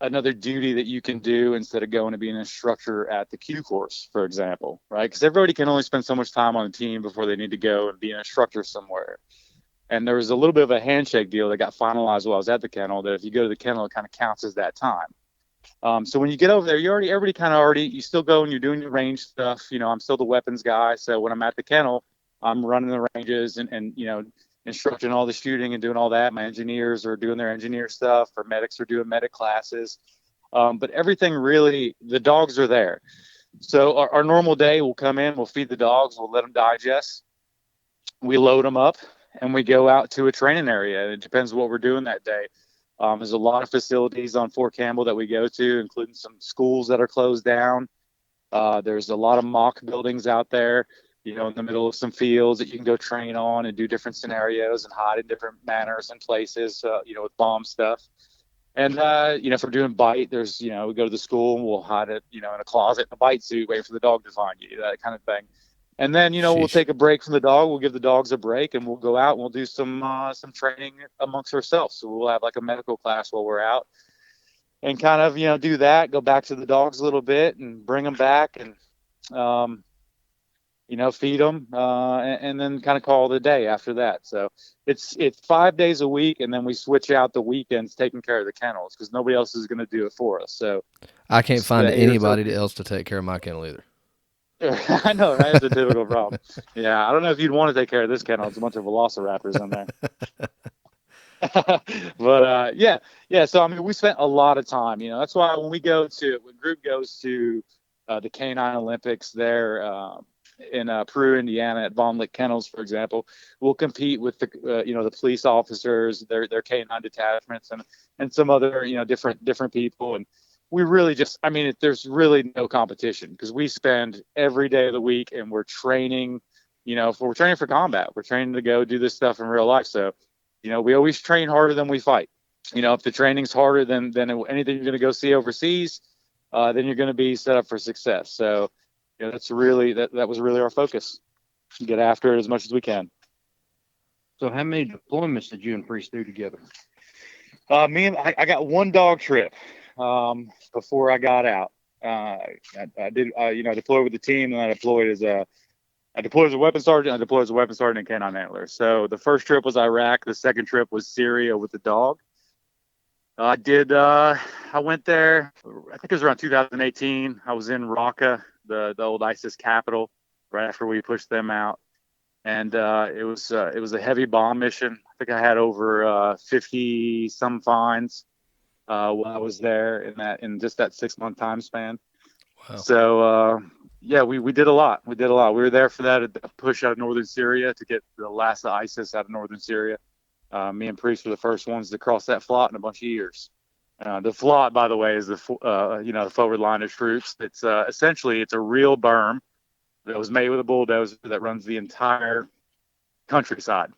another duty that you can do instead of going to be an instructor at the Q course, for example, right? Because everybody can only spend so much time on a team before they need to go and be an instructor somewhere. And there was a little bit of a handshake deal that got finalized while I was at the kennel that if you go to the kennel, it kind of counts as that time. So when you get over there, you still go and you're doing your range stuff. I'm still the weapons guy. So when I'm at the kennel, I'm running the ranges and instructing all the shooting and doing all that. My engineers are doing their engineer stuff. Our medics are doing medic classes. But everything really, the dogs are there. So our normal day, we'll come in, we'll feed the dogs, we'll let them digest. We load them up and we go out to a training area. It depends what we're doing that day. There's a lot of facilities on Fort Campbell that we go to, including some schools that are closed down. There's a lot of mock buildings out there, in the middle of some fields that you can go train on and do different scenarios and hide in different manners and places, with bomb stuff. And, if we're doing bite, there's, we go to the school and we'll hide it, in a closet in a bite suit, wait for the dog to find you, that kind of thing. And then, we'll take a break from the dog. We'll give the dogs a break and we'll go out and we'll do some training amongst ourselves. So we'll have like a medical class while we're out and kind of, do that, go back to the dogs a little bit and bring them back and, feed them and then kind of call it a day after that. So it's 5 days a week. And then we switch out the weekends taking care of the kennels because nobody else is going to do it for us. So I can't find anybody else to take care of my kennel either. I know, right? It's a typical problem. Yeah, I don't know if you'd want to take care of this kennel. It's a bunch of velociraptors in there. But yeah. So we spent a lot of time. That's why when group goes to the Canine Olympics there in Peru, Indiana, at Von Lick Kennels, for example, we'll compete with the the police officers, their canine detachments, and some other different people and. We really there's really no competition because we spend every day of the week and we're training, we're training for combat. We're training to go do this stuff in real life. So, we always train harder than we fight. If the training's harder than anything you're going to go see overseas, then you're going to be set up for success. So, that's really that was really our focus. Get after it as much as we can. So how many deployments did you and Priest do together? I got one dog trip before I got out. I did, deploy with the team, and I deployed as a weapons sergeant. I deployed as a weapons sergeant and canine handler. So the first trip was Iraq. The second trip was Syria with the dog. I went there, I think it was around 2018. I was in Raqqa, the old ISIS capital, right after we pushed them out. And it was a heavy bomb mission. I think I had over 50 some finds while I was there in just that 6-month time span. Wow. So we did a lot. We were there for that push out of northern Syria to get the last of ISIS out of northern Syria. Me and Priest were the first ones to cross that flot in a bunch of years. The flot, by the way, is the forward line of troops. It's essentially it's a real berm that was made with a bulldozer that runs the entire countryside.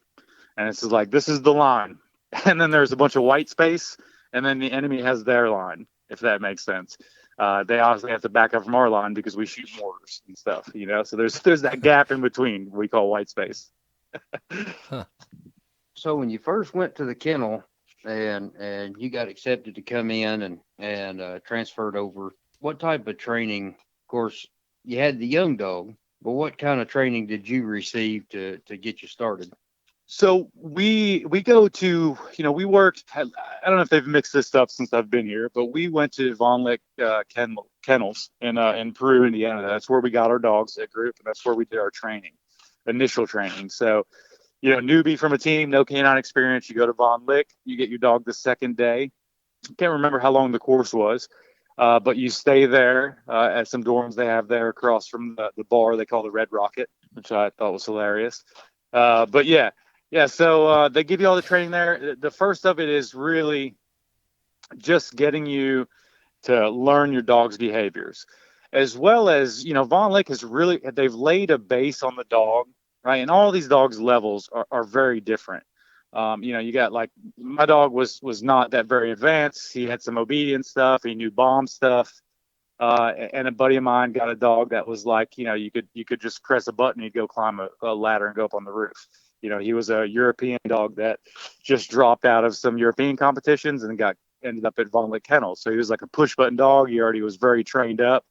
And it's like, this is the line. And then there's a bunch of white space, and then the enemy has their line, if that makes sense. They obviously have to back up from our line because we shoot mortars and stuff, so there's that gap in between we call white space. Huh. So when you first went to the kennel and you got accepted to come in and transferred over, what type of training? Of course, you had the young dog, but what kind of training did you receive to get you started? So we go to, we worked, I don't know if they've mixed this up since I've been here, but we went to Von Lick Kennels in Peru, Indiana. That's where we got our dogs, that group, and that's where we did our initial training. So, newbie from a team, no canine experience, you go to Von Lick, you get your dog the second day. I can't remember how long the course was, but you stay there at some dorms they have there across from the bar they call the Red Rocket, which I thought was hilarious. But yeah. So they give you all the training there. The first of it is really just getting you to learn your dog's behaviors, as well as, Von Lick they've laid a base on the dog, right? And all these dogs' levels are very different. You got, like, my dog was not that very advanced. He had some obedience stuff. He knew bomb stuff. And a buddy of mine got a dog that was like, you could just press a button, he'd go climb a ladder and go up on the roof. He was a European dog that just dropped out of some European competitions and ended up at Von Lick Kennels. So he was like a push button dog. He already was very trained up.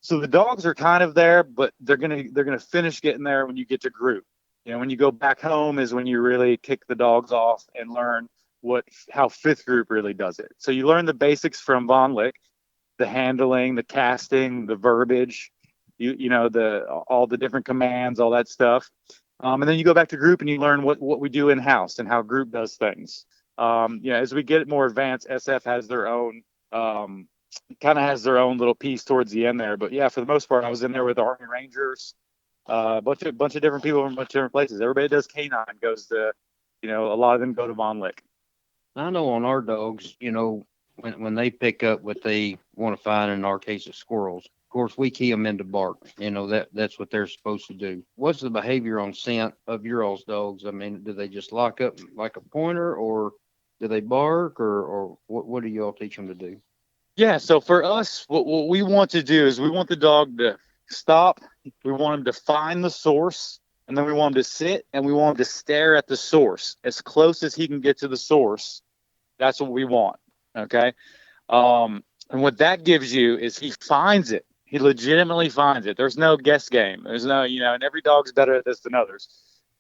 So the dogs are kind of there, but they're gonna finish getting there when you get to group. When you go back home is when you really kick the dogs off and learn how fifth group really does it. So you learn the basics from Von Lick, the handling, the casting, the verbiage, all the different commands, all that stuff. And then you go back to group and you learn what we do in house and how group does things. As we get more advanced, SF has their own, has their own little piece towards the end there. But yeah, for the most part, I was in there with Army Rangers, a bunch of different people from a bunch of different places. Everybody that does canine goes to, a lot of them go to Von Lick. I know on our dogs, when they pick up what they want to find, in our case of squirrels, of course, we key them into bark. That's what they're supposed to do. What's the behavior on scent of your all's dogs? I mean, do they just lock up like a pointer, or do they bark, or what do you all teach them to do? Yeah, so for us, what we want to do is we want the dog to stop. We want him to find the source, and then we want him to sit, and we want him to stare at the source as close as he can get to the source. That's what we want. Okay. And what that gives you is he finds it. He legitimately finds it. There's no guess game. There's no, and every dog's better at this than others.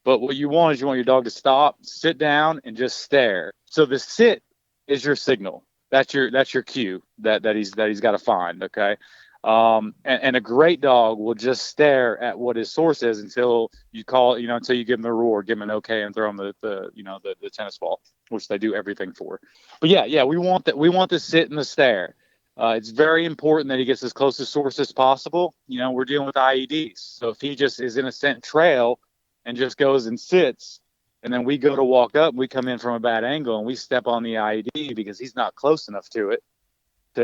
But what you want is your dog to stop, sit down, and just stare. So the sit is your signal. That's your cue that he's got to find. Okay. And a great dog will just stare at what his source is until you call, until you give him the reward, give him an okay, and throw him the tennis ball, which they do everything for. But yeah, we want that. We want to sit and the stare. It's very important that he gets as close to source as possible. We're dealing with IEDs. So if he just is in a scent trail and just goes and sits, and then we go to walk up, we come in from a bad angle and we step on the IED because he's not close enough to it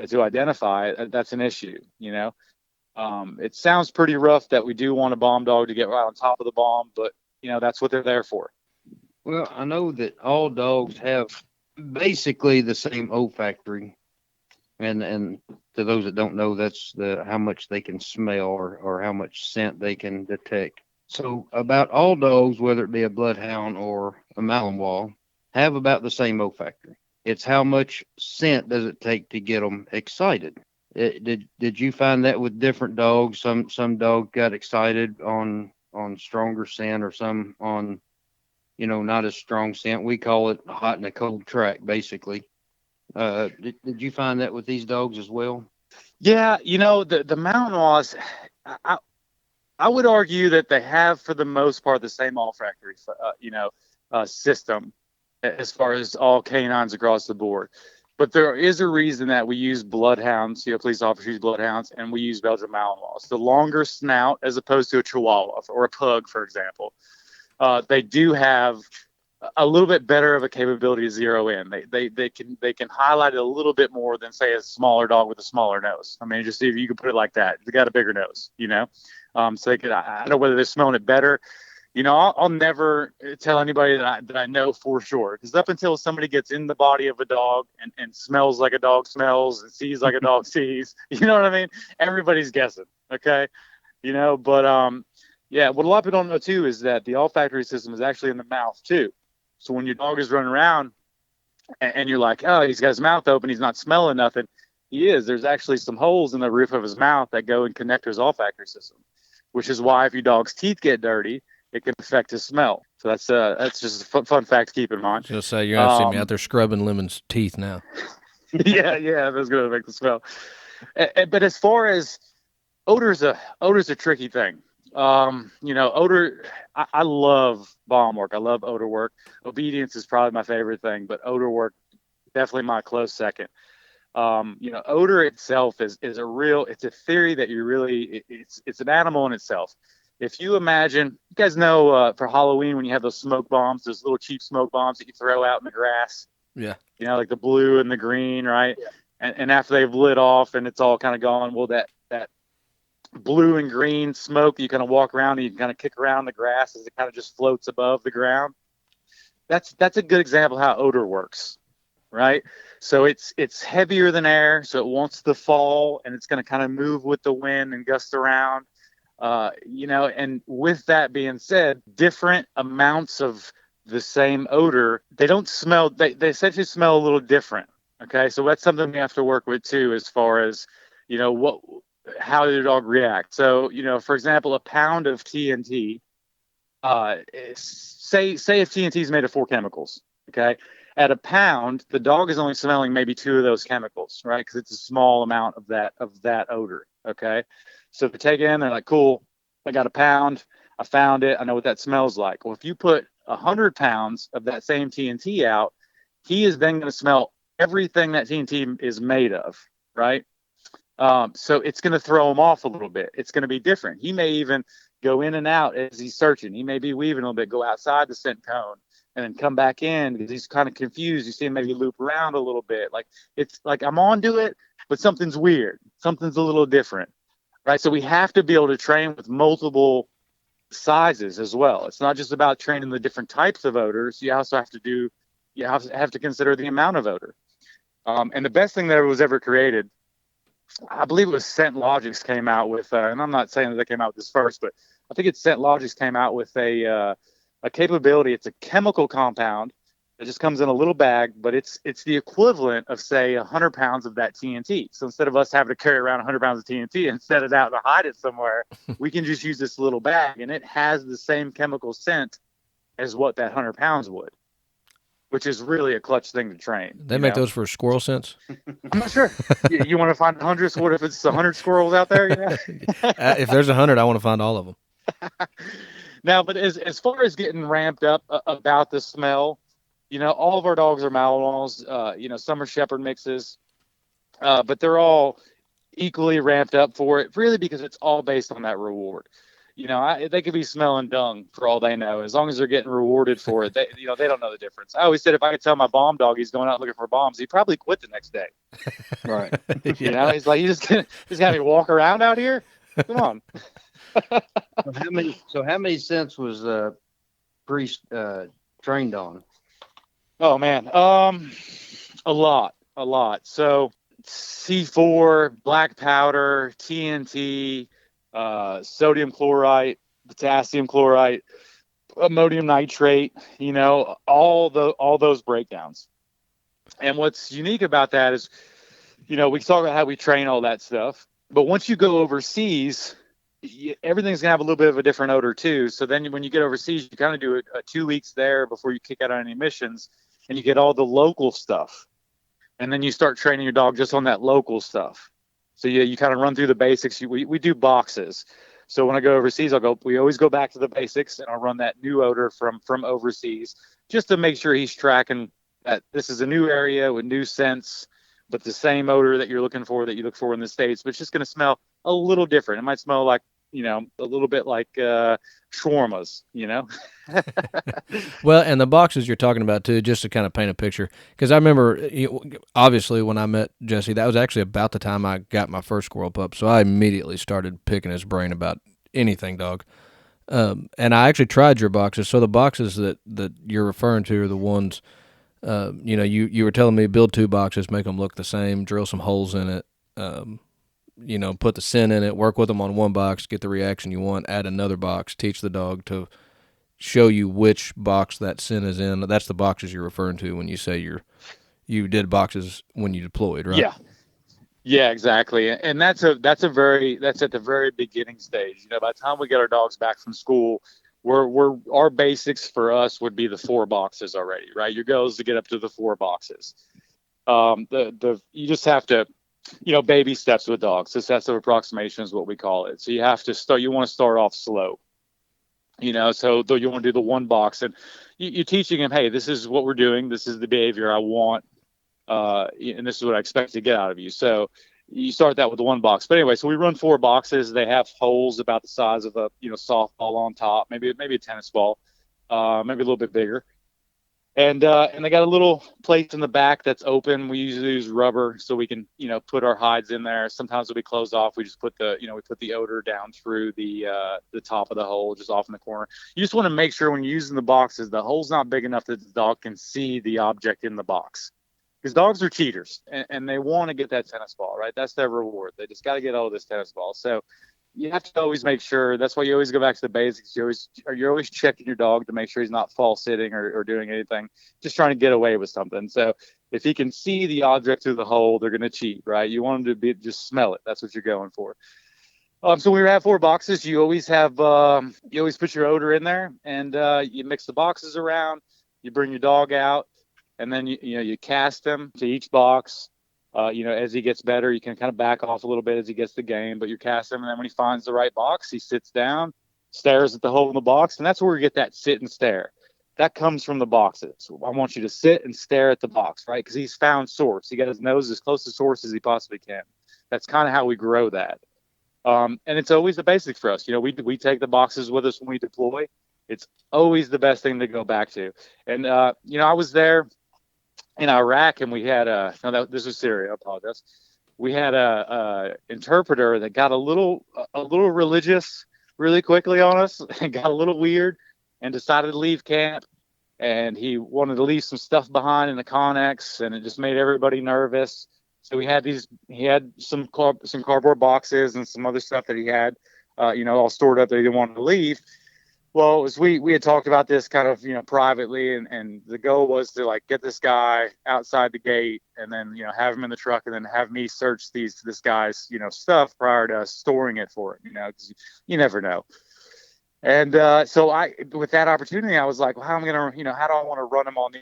to identify it, that's an issue. It sounds pretty rough that we do want a bomb dog to get right on top of the bomb, but that's what they're there for. Well, I know that all dogs have basically the same olfactory And to those that don't know, that's how much they can smell, or how much scent they can detect. So about all dogs, whether it be a bloodhound or a Malinois, have about the same olfactory. It's how much scent does it take to get them excited. Did you find that with different dogs? Some dogs got excited on stronger scent, or some on, not as strong scent. We call it hot and a cold track, basically. Did you find that with these dogs as well? Yeah, the Malinois, I, I would argue that they have, for the most part, the same olfactory, system as far as all canines across the board. But there is a reason that we use bloodhounds, police officers use bloodhounds, and we use Belgian Malinois. The longer snout, as opposed to a Chihuahua or a pug, for example, they do have a little bit better of a capability to zero in. They can highlight it a little bit more than, say, a smaller dog with a smaller nose. I mean, just if you could put it like that, they got a bigger nose, So they could. I don't know whether they're smelling it better. I'll never tell anybody that I know for sure, because up until somebody gets in the body of a dog and smells like a dog smells and sees like a dog sees, you know what I mean? Everybody's guessing, okay? But yeah, what a lot of people don't know too is that the olfactory system is actually in the mouth too. So when your dog is running around and you're like, oh, he's got his mouth open, he's not smelling nothing. He is. There's actually some holes in the roof of his mouth that go and connect to his olfactory system, which is why if your dog's teeth get dirty, it can affect his smell. So that's just a fun fact to keep in mind. Just say you're gonna see me out there scrubbing Lemon's teeth now. yeah, that's gonna affect the smell. But as far as odor's a tricky thing. Odor. I love balm work. I love odor work. Obedience is probably my favorite thing, but odor work definitely my close second. Odor itself is it's a theory that it's an animal in itself. If you imagine, you guys know, for Halloween when you have those smoke bombs, those little cheap smoke bombs that you throw out in the grass. Yeah. Like the blue and the green, right? Yeah. And after they've lit off and it's all kind of gone, well, that blue and green smoke, you kind of walk around and you kind of kick around the grass as it kind of just floats above the ground. That's a good example of how odor works, right? So it's heavier than air, so it wants to fall, and it's going to kind of move with the wind and gust around. And with that being said, different amounts of the same odor, they don't smell, they essentially smell a little different. Okay. So that's something we have to work with too, as far as, how did the dog react? So, for example, a pound of TNT, say if TNT is made of 4 chemicals, okay? At a pound, the dog is only smelling maybe 2 of those chemicals, right? Because it's a small amount of that odor, okay? So they take it in, they're like, cool, I got a pound, I found it, I know what that smells like. Well, if you put 100 pounds of that same TNT out, he is then going to smell everything that TNT is made of, right? So it's going to throw him off a little bit. It's going to be different. He may even go in and out as he's searching. He may be weaving a little bit, go outside the scent cone, and then come back in because he's kind of confused. You see him maybe loop around a little bit. Like, it's like I'm onto it, but something's weird. Something's a little different, right? So we have to be able to train with multiple sizes as well. It's not just about training the different types of odors. You also have to consider the amount of odor. And the best thing that was ever created, I believe it was ScentLogix came out with, and I'm not saying that they came out with this first, but I think it's ScentLogix came out with a capability. It's a chemical compound that just comes in a little bag, but it's the equivalent of, say, 100 pounds of that TNT. So instead of us having to carry around 100 pounds of TNT and set it out and hide it somewhere, we can just use this little bag, and it has the same chemical scent as what that 100 pounds would, which is really a clutch thing to train. They make those for squirrel scents? I'm not sure. You want to find 100? What if it's 100 squirrels out there? If there's 100, I want to find all of them. Now, but as far as getting ramped up about the smell, all of our dogs are Malinois. Some are Shepherd mixes, but they're all equally ramped up for it, really, because it's all based on that reward. They could be smelling dung for all they know. As long as they're getting rewarded for it, they don't know the difference. I always said if I could tell my bomb dog he's going out looking for bombs, he'd probably quit the next day. Right. He's like, you just got me walk around out here? Come on. So how many scents was Priest trained on? Oh man, a lot. So C4, black powder, TNT, sodium chloride, potassium chloride, ammonium nitrate, all those breakdowns. And what's unique about that is, we talk about how we train all that stuff, but once you go overseas, everything's gonna have a little bit of a different odor too. So then when you get overseas, you kind of do a 2 weeks there before you kick out on any missions, and you get all the local stuff. And then you start training your dog just on that local stuff. So you kind of run through the basics. We do boxes. So when I go overseas, we always go back to the basics, and I'll run that new odor from overseas just to make sure he's tracking that this is a new area with new scents, but the same odor that you look for in the States, but it's just going to smell a little different. It might smell like, a little bit like shawarmas, Well, and the boxes you're talking about too, just to kind of paint a picture, because I remember, obviously, when I met Jesse, that was actually about the time I got my first squirrel pup, so I immediately started picking his brain about anything dog. And I actually tried your boxes. So the boxes that you're referring to are the ones, you were telling me build 2 boxes, make them look the same, drill some holes in it, put the scent in it, work with them on one box, get the reaction you want, add another box, teach the dog to show you which box that scent is in. That's the boxes you're referring to when you say you did boxes when you deployed, right? Yeah, exactly. And that's at the very beginning stage. By the time we get our dogs back from school, our basics for us would be the 4 boxes already, right? Your goal is to get up to the 4 boxes. You just have to, baby steps with dogs. Successive approximation is what we call it. So you want to start off slow. So though you want to do the 1 box, and you're teaching him, hey, this is what we're doing. This is the behavior I want. And this is what I expect to get out of you. So you start that with the 1 box. But anyway, so we run 4 boxes. They have holes about the size of a softball on top, maybe a tennis ball, maybe a little bit bigger. And they got a little place in the back that's open. We usually use rubber so we can put our hides in there. Sometimes it'll be closed off. We just put the odor down through the top of the hole, just off in the corner. You just want to make sure when you're using the boxes, the hole's not big enough that the dog can see the object in the box. Because dogs are cheaters, and they want to get that tennis ball, right? That's their reward. They just got to get all of this tennis ball. So you have to always make sure. That's why you always go back to the basics. You're always checking your dog to make sure he's not false sitting or doing anything, just trying to get away with something. So if he can see the object through the hole, they're going to cheat, right? You want them to just smell it. That's what you're going for. So when we have 4 boxes, you always put your odor in there, and you mix the boxes around. You bring your dog out. And then you cast him to each box. As he gets better, you can kind of back off a little bit as he gets the game, but you cast him, and then when he finds the right box, he sits down, stares at the hole in the box, and that's where we get that sit and stare. That comes from the boxes. I want you to sit and stare at the box, right? Because he's found source. He got his nose as close to source as he possibly can. That's kind of how we grow that. And it's always the basic for us. We take the boxes with us when we deploy. It's always the best thing to go back to. And I was there in Iraq, and we had this was Syria. I apologize. We had a interpreter that got a little religious really quickly on us, and got a little weird, and decided to leave camp. And he wanted to leave some stuff behind in the Connex, and it just made everybody nervous. So he had some cardboard boxes and some other stuff that he had, all stored up that he didn't want to leave. Well, we had talked about this kind of, privately, and the goal was to get this guy outside the gate, and then, have him in the truck, and then have me search this guy's, stuff prior to storing it for him, because you never know. And so with that opportunity, I was like, well, how do I want to run him on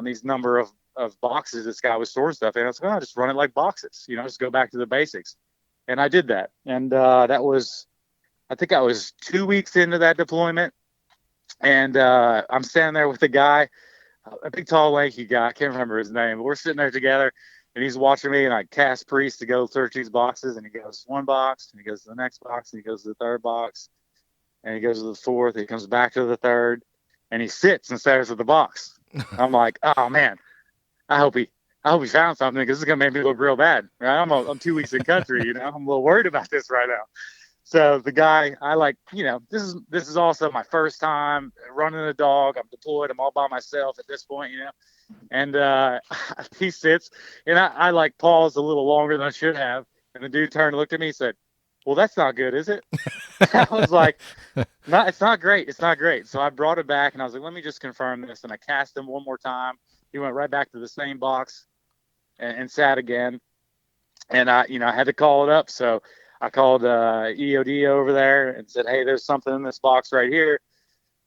these number of boxes this guy was storing stuff in? I was like, just run it like boxes, just go back to the basics. And I did that. And I think I was 2 weeks into that deployment, and I'm standing there with a guy, a big, tall, lanky guy. I can't remember his name, but we're sitting there together, and he's watching me, and I cast Priest to go search these boxes, and he goes 1 box, and he goes to the next box, and he goes to the 3rd box, and he goes to the 4th, and he comes back to the 3rd, and he sits and stares at the box. I'm like, oh man, I hope he found something, because this is gonna make me look real bad, right? I'm 2 weeks in country, I'm a little worried about this right now. So the guy, I like, this is also my first time running a dog. I'm deployed. I'm all by myself at this point, And he sits, and I like paused a little longer than I should have. And the dude turned and looked at me and said, "Well, that's not good, is it?" I was like, "No, it's not great. It's not great." So I brought it back, and I was like, "Let me just confirm this." And I cast him one more time. He went right back to the same box and sat again. And I had to call it up. So I called EOD over there and said, "Hey, there's something in this box right here."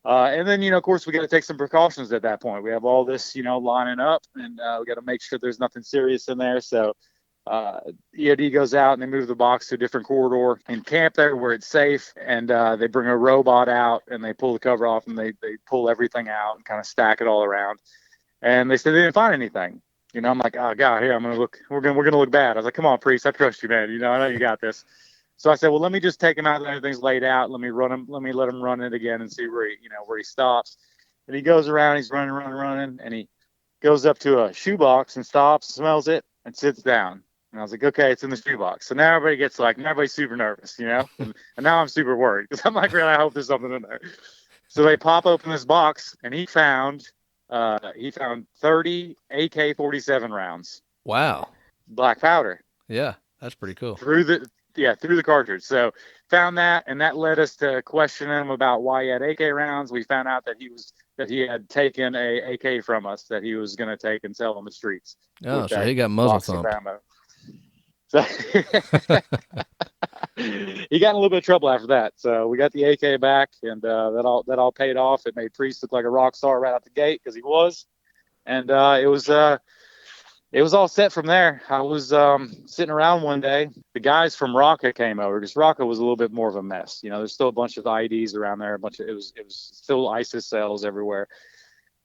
And then, of course, we got to take some precautions at that point. We have all this, lining up, and we got to make sure there's nothing serious in there. So EOD goes out and they move the box to a different corridor and camp there where it's safe. And they bring a robot out and they pull the cover off and they pull everything out and kind of stack it all around. And they said they didn't find anything. I'm like, "Oh God, here, I'm gonna look. We're gonna look bad." I was like, "Come on, Priest, I trust you, man. I know you got this." So I said, "Well, let me just take him out. Everything's laid out. Let me run him. Let me let him run it again and see where he stops." And he goes around. He's running, and he goes up to a shoebox and stops, smells it, and sits down. And I was like, "Okay, it's in the shoebox." So now everybody's super nervous, and now I'm super worried because I'm like, really, I hope there's something in there. So they pop open this box, and he found 30 AK-47 rounds. Wow. Black powder. Yeah, that's pretty cool. Through the cartridge. So found that, and that led us to question him about why he had AK rounds. We found out that he had taken a AK from us that he was going to take and sell on the streets. Oh, so he got muzzle thumped. So he got in a little bit of trouble after that. So we got the AK back, and that all paid off. It made Priest look like a rock star right out the gate because he was, and it was all set from there. I was sitting around one day. The guys from Raqqa came over because Raqqa was a little bit more of a mess. There's still a bunch of IEDs around there. It was still ISIS cells everywhere.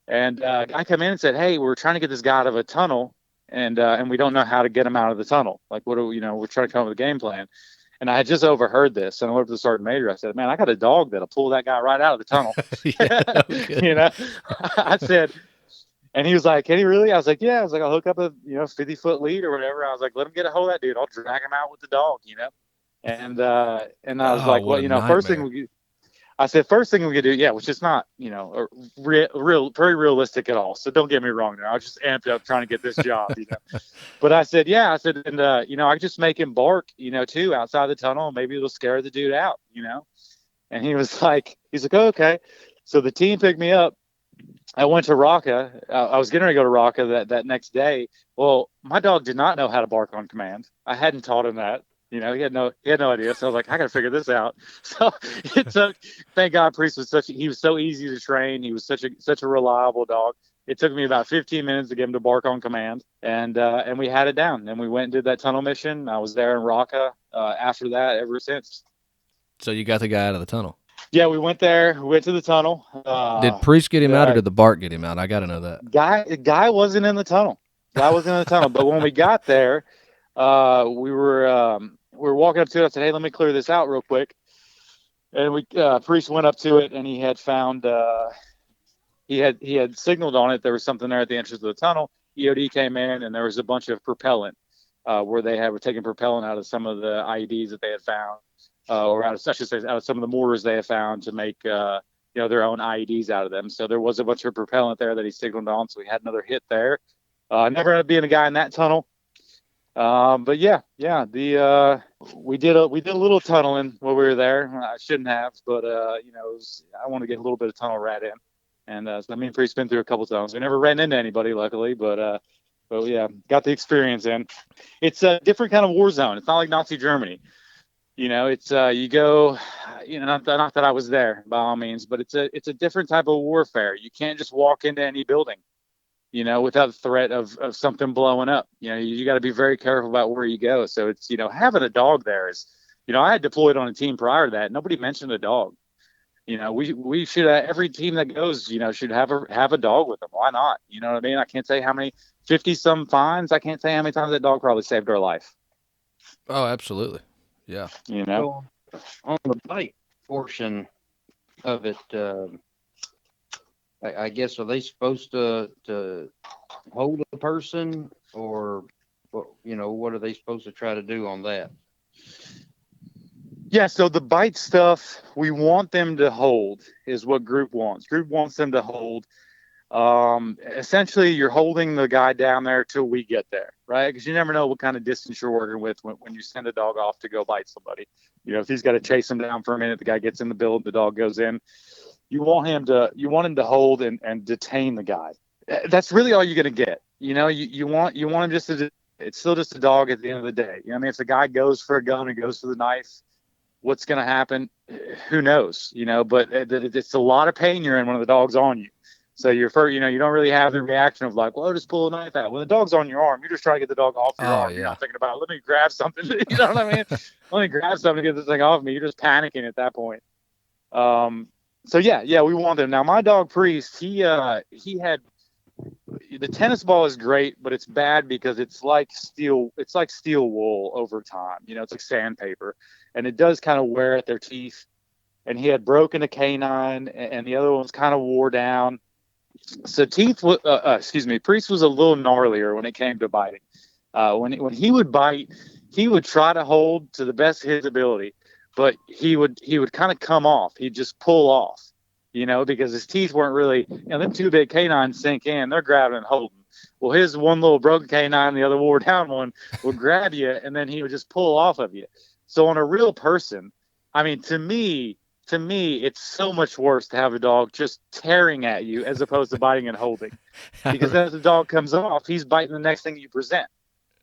And I come in and said, "Hey, we're trying to get this guy out of a tunnel, and we don't know how to get him out of the tunnel. Like, what do we're trying to come up with a game plan." And I had just overheard this, and I went to the sergeant major. I said, "Man, I got a dog that'll pull that guy right out of the tunnel." I said. And he was like, "Can he really?" I was like, "Yeah." I was like, "I'll hook up a 50-foot lead or whatever." I was like, "Let him get a hold of that dude. I'll drag him out with the dog." And I was like, "Well, first thing first thing we could do, yeah, which is not real very realistic at all. So don't get me wrong there. I was just amped up trying to get this job, But I said, yeah, I said, and I just make him bark, too, outside the tunnel. Maybe it'll scare the dude out, And he's like, "Oh, okay." So the team picked me up. I went to Raqqa. I was getting ready to go to Raqqa that next day. Well, my dog did not know how to bark on command. I hadn't taught him that. He had no idea. So I was like, I got to figure this out. So it took. Thank God, Priest was he was so easy to train. He was such a reliable dog. It took me about 15 minutes to get him to bark on command, and we had it down. And we went and did that tunnel mission. I was there in Raqqa after that ever since. So you got the guy out of the tunnel. Yeah, we went there. We went to the tunnel. Did Priest get him out, or did the bark get him out? I got to know that. Guy wasn't in the tunnel. But when we got there, we were walking up to it. I said, "Hey, let me clear this out real quick." And Priest went up to it, and he had found he had signaled on it. There was something there at the entrance of the tunnel. EOD came in, and there was a bunch of propellant where they were taking propellant out of some of the IEDs that they had found. Or out of some of the mortars they have found to make their own IEDs out of them. So there was a bunch of propellant there that he signaled on. So we had another hit there. Never ended up being a guy in that tunnel. But yeah. We did a little tunneling while we were there. I shouldn't have, but I want to get a little bit of tunnel rat in. And so me and Priest been through a couple tunnels. We never ran into anybody, luckily, but yeah, got the experience in. It's a different kind of war zone. It's not like Nazi Germany. It's you go, not that I was there by all means, but it's a different type of warfare. You can't just walk into any building, without the threat of something blowing up. You got to be very careful about where you go. So it's, having a dog there is, I had deployed on a team prior to that. Nobody mentioned a dog. We should, every team that goes, should have a dog with them. Why not? You know what I mean? I can't tell you how many 50 some finds. I can't tell you how many times that dog probably saved our life. Oh, absolutely. Yeah. So on the bite portion of it, I guess, are they supposed to hold a person, or what are they supposed to try to do on that? Yeah, so the bite stuff, we want them to hold is what group wants. Group wants them to hold. Essentially, you're holding the guy down there till we get there, right? Because you never know what kind of distance you're working with when you send a dog off to go bite somebody. If he's got to chase him down for a minute, the guy gets in the build, the dog goes in. You want him to hold and detain the guy. That's really all you're going to get. You want him just to. It's still just a dog at the end of the day. If the guy goes for a gun and goes for the knife, what's going to happen? Who knows? But it's a lot of pain you're in when the dog's on you. So you don't really have the reaction of like, well, just pull a knife out. When the dog's on your arm, you're just trying to get the dog off your arm. Yeah. You're not thinking about, let me grab something. You know what I mean? Let me grab something to get this thing off me. You're just panicking at that point. So yeah, we want them. Now my dog Priest, he had the tennis ball is great, but it's bad because it's like steel wool over time. It's like sandpaper, and it does kind of wear at their teeth. And he had broken a canine, and the other one's kind of wore down. So Priest was a little gnarlier when it came to biting. When he would bite, he would try to hold to the best of his ability, but he would kind of come off. He'd just pull off, because his teeth weren't really, them two big canines sink in, they're grabbing and holding. Well, his one little broken canine, the other wore down one, would grab you, and then he would just pull off of you. So on a real person, I mean, to me, it's so much worse to have a dog just tearing at you as opposed to biting and holding. Because as the dog comes off, he's biting the next thing you present.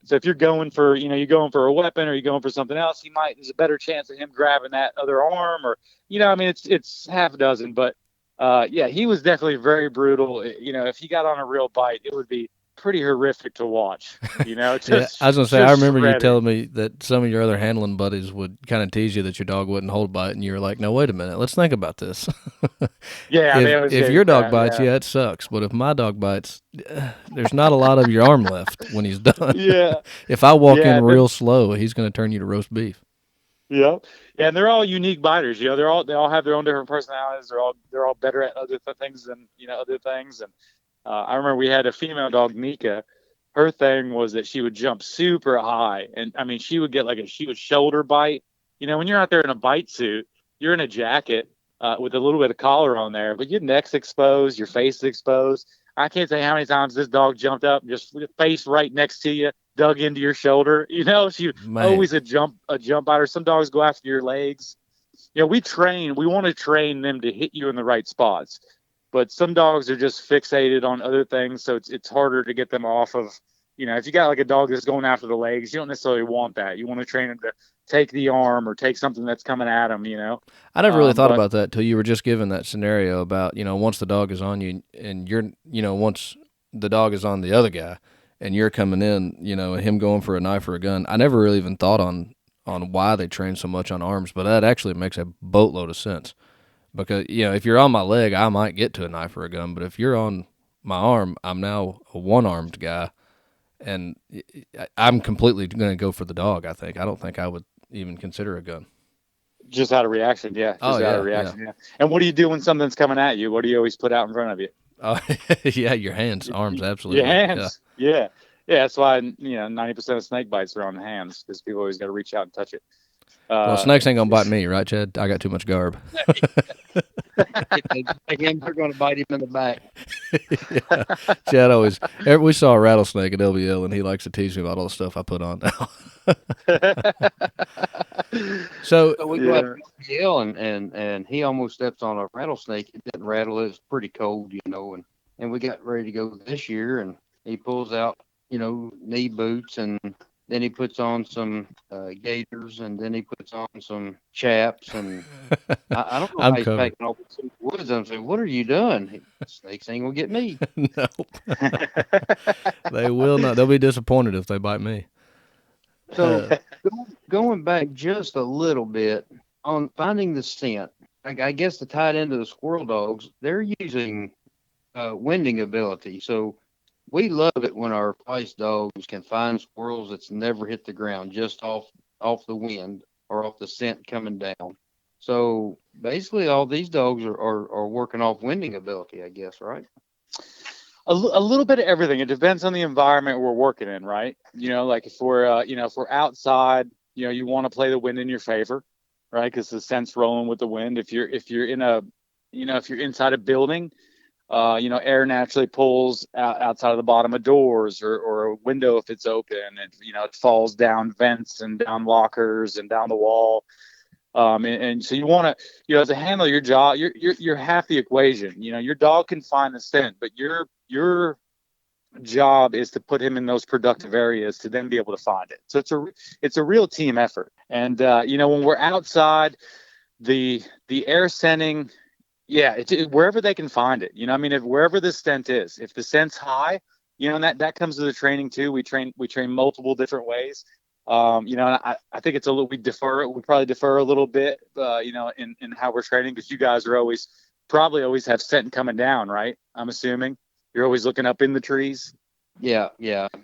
So if you're going for, a weapon or you're going for something else, there's a better chance of him grabbing that other arm or, it's half a dozen. But, he was definitely very brutal. If he got on a real bite, it would be pretty horrific to watch, I was gonna say, I remember you telling me that some of your other handling buddies would kind of tease you that your dog wouldn't hold bite, and you were like, "No, wait a minute, let's think about this." Yeah, if your dog bites, yeah, it sucks. But if my dog bites, there's not a lot of your arm left when he's done. Yeah. If I walk in real slow, he's gonna turn you to roast beef. Yeah, and they're all unique biters. They all have their own different personalities. They're all better at other things than other things. And I remember we had a female dog, Nika. Her thing was that she would jump super high, and I mean, she would shoulder bite. When you're out there in a bite suit, you're in a jacket with a little bit of collar on there, but your neck's exposed, your face is exposed. I can't tell you how many times this dog jumped up, just face right next to you, dug into your shoulder. She always a jump biter. Some dogs go after your legs. We want to train them to hit you in the right spots. But some dogs are just fixated on other things, so it's harder to get them off of, if you got like a dog that's going after the legs, you don't necessarily want that. You want to train them to take the arm or take something that's coming at them, I never really thought about that till you were just given that scenario about, once the dog is on you and you're, once the dog is on the other guy and you're coming in, and him going for a knife or a gun. I never really even thought on why they train so much on arms, but that actually makes a boatload of sense. Because, if you're on my leg, I might get to a knife or a gun. But if you're on my arm, I'm now a one-armed guy. And I'm completely going to go for the dog, I think. I don't think I would even consider a gun. Just out of reaction, yeah. Out of reaction, yeah. And what do you do when something's coming at you? What do you always put out in front of you? Yeah, your hands, arms, absolutely. Your hands, yeah. That's why, 90% of snake bites are on the hands because people always got to reach out and touch it. Well, snakes ain't going to bite me, right, Chad? I got too much garb. Again, they're going to bite him in the back. Yeah. Chad always, we saw a rattlesnake at LBL, and he likes to tease me about all the stuff I put on now. So we go out to LBL, and he almost steps on a rattlesnake. It didn't rattle. It was pretty cold, and we got ready to go this year, and he pulls out, knee boots, and then he puts on some gaiters, and then he puts on some chaps, and I don't know how he's packing all the woods. I'm saying, what are you doing? Snakes ain't gonna get me. Nope. They will not. They'll be disappointed if they bite me. So going back just a little bit on finding the scent, I guess to tie it into the squirrel dogs, they're using winding ability. So we love it when our feist dogs can find squirrels that's never hit the ground, just off the wind or off the scent coming down. So basically, all these dogs are working off winding ability, I guess, right? A little bit of everything. It depends on the environment we're working in, right? Like if we're outside, you want to play the wind in your favor. right? Because the scent's rolling with the wind. If you're in a, if you're inside a building, air naturally pulls outside of the bottom of doors, or a window if it's open, and it falls down vents and down lockers and down the wall. And so you want to, as a handler, your job, you're half the equation. Your dog can find the scent, but your job is to put him in those productive areas to then be able to find it. So it's a real team effort. And when we're outside, the air scenting, yeah, wherever they can find it. If wherever the scent is, if the scent's high, and that comes to the training too. We train multiple different ways. And I think it's we probably defer a little bit, in how we're training, because you guys are probably always have scent coming down, right? I'm assuming you're always looking up in the trees. Yeah.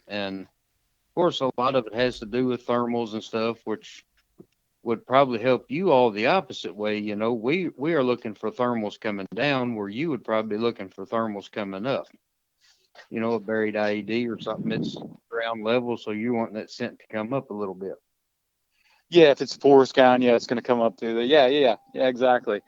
And of course, a lot of it has to do with thermals and stuff, which would probably help you all the opposite way. We are looking for thermals coming down, where you would probably be looking for thermals coming up. A buried IED or something that's ground level, so you want that scent to come up a little bit. Yeah, if it's forest ground, it's going to come up through the yeah, exactly.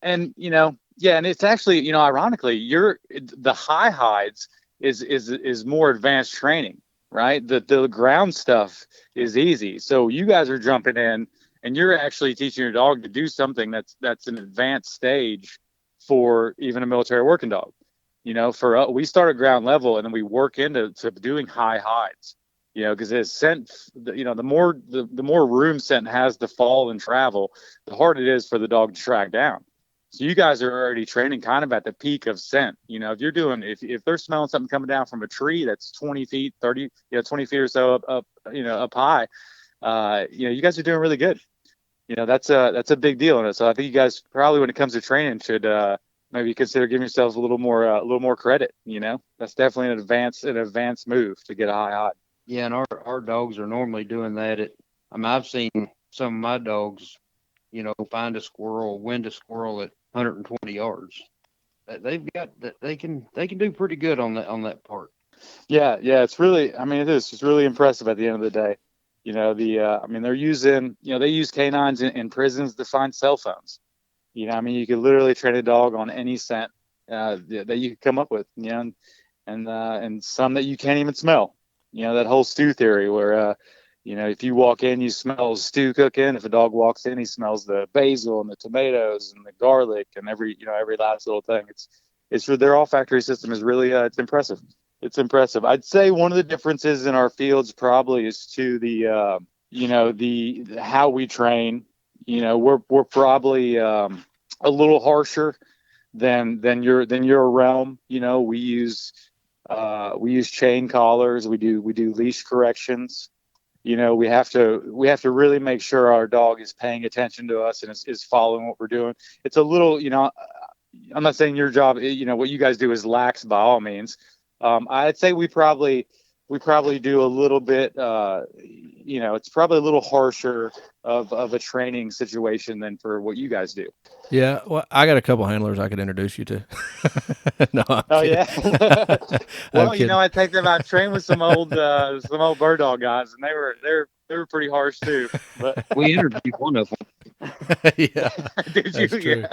And it's actually, ironically, the high hides is more advanced training, right? The ground stuff is easy. So you guys are jumping in and you're actually teaching your dog to do something that's an advanced stage for even a military working dog. We start at ground level and then we work into doing high hides. Because it's scent, the more room scent has to fall and travel, the harder it is for the dog to track down. So you guys are already training kind of at the peak of scent. If they're smelling something coming down from a tree that's 20 feet, 30, 20 feet or so up high, you guys are doing really good. That's a big deal. And so I think you guys probably, when it comes to training, should maybe consider giving yourselves a little more credit. That's definitely an advanced move to get a high hide. Yeah, and our dogs are normally doing that. I've seen some of my dogs, find a squirrel, wind a squirrel at 120 yards. They've got that. They can do pretty good on that part. Yeah, it's really. It is. It's really impressive at the end of the day. They're using. They use canines in prisons to find cell phones. You could literally train a dog on any scent that you could come up with. And some that you can't even smell. That whole stew theory where, if you walk in, you smell stew cooking. If a dog walks in, he smells the basil and the tomatoes and the garlic and every last little thing. Their olfactory system is really, it's impressive. It's impressive. I'd say one of the differences in our fields probably is to the how we train. We're probably a little harsher than your realm. We use chain collars. We do leash corrections. We have to really make sure our dog is paying attention to us and is following what we're doing. It's a little, I'm not saying your job, what you guys do is lax by all means. I'd say we probably do a little bit, it's probably a little harsher of a training situation than for what you guys do. Yeah, well, I got a couple handlers I could introduce you to. No, I'm kidding. Yeah. Well, I think I've trained with some old bird dog guys, and they were pretty harsh too. But we interviewed one of them. Yeah, did you? that's true.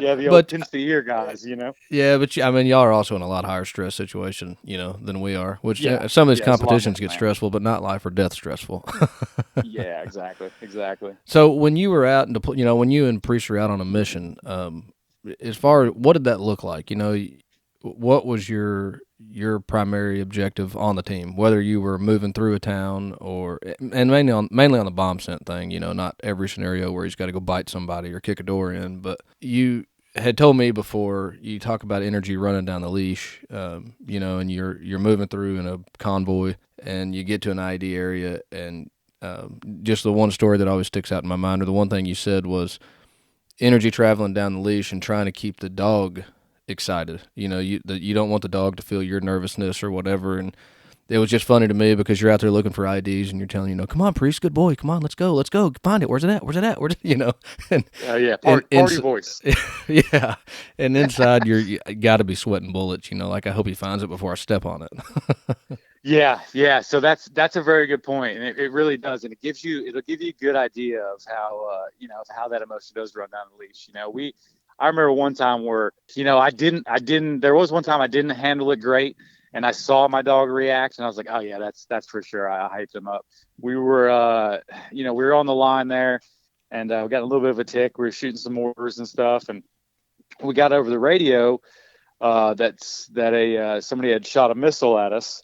Yeah, the old pinch the ear guys. Yeah, but y'all are also in a lot higher stress situation, than we are. Which some of these competitions get stressful, but not life or death stressful. Yeah, exactly. So when you were out, when you and Priest were out on a mission, as far as what did that look like? What was your primary objective on the team? Whether you were moving through a town and mainly on the bomb scent thing. Not every scenario where he's got to go bite somebody or kick a door in, but you had told me before, you talk about energy running down the leash, and you're moving through in a convoy and you get to an ID area, and just the one story that always sticks out in my mind, or the one thing you said, was energy traveling down the leash and trying to keep the dog excited. You don't want the dog to feel your nervousness or whatever, and it was just funny to me because you're out there looking for IDs and you're telling, come on, Priest, good boy, come on, let's go, find it. Where's it at? Where's it, Yeah, party voice. Yeah, and inside you got to be sweating bullets, like I hope he finds it before I step on it. Yeah. So that's a very good point, and it really does, and it'll give you a good idea of how of how that emotion does run down the leash. I remember one time where I didn't. There was one time I didn't handle it great, and I saw my dog react, and I was like, oh yeah, that's for sure. I hyped him up. We were we were on the line there, and we got a little bit of a tick. We were shooting some orders and stuff, and we got over the radio that somebody had shot a missile at us.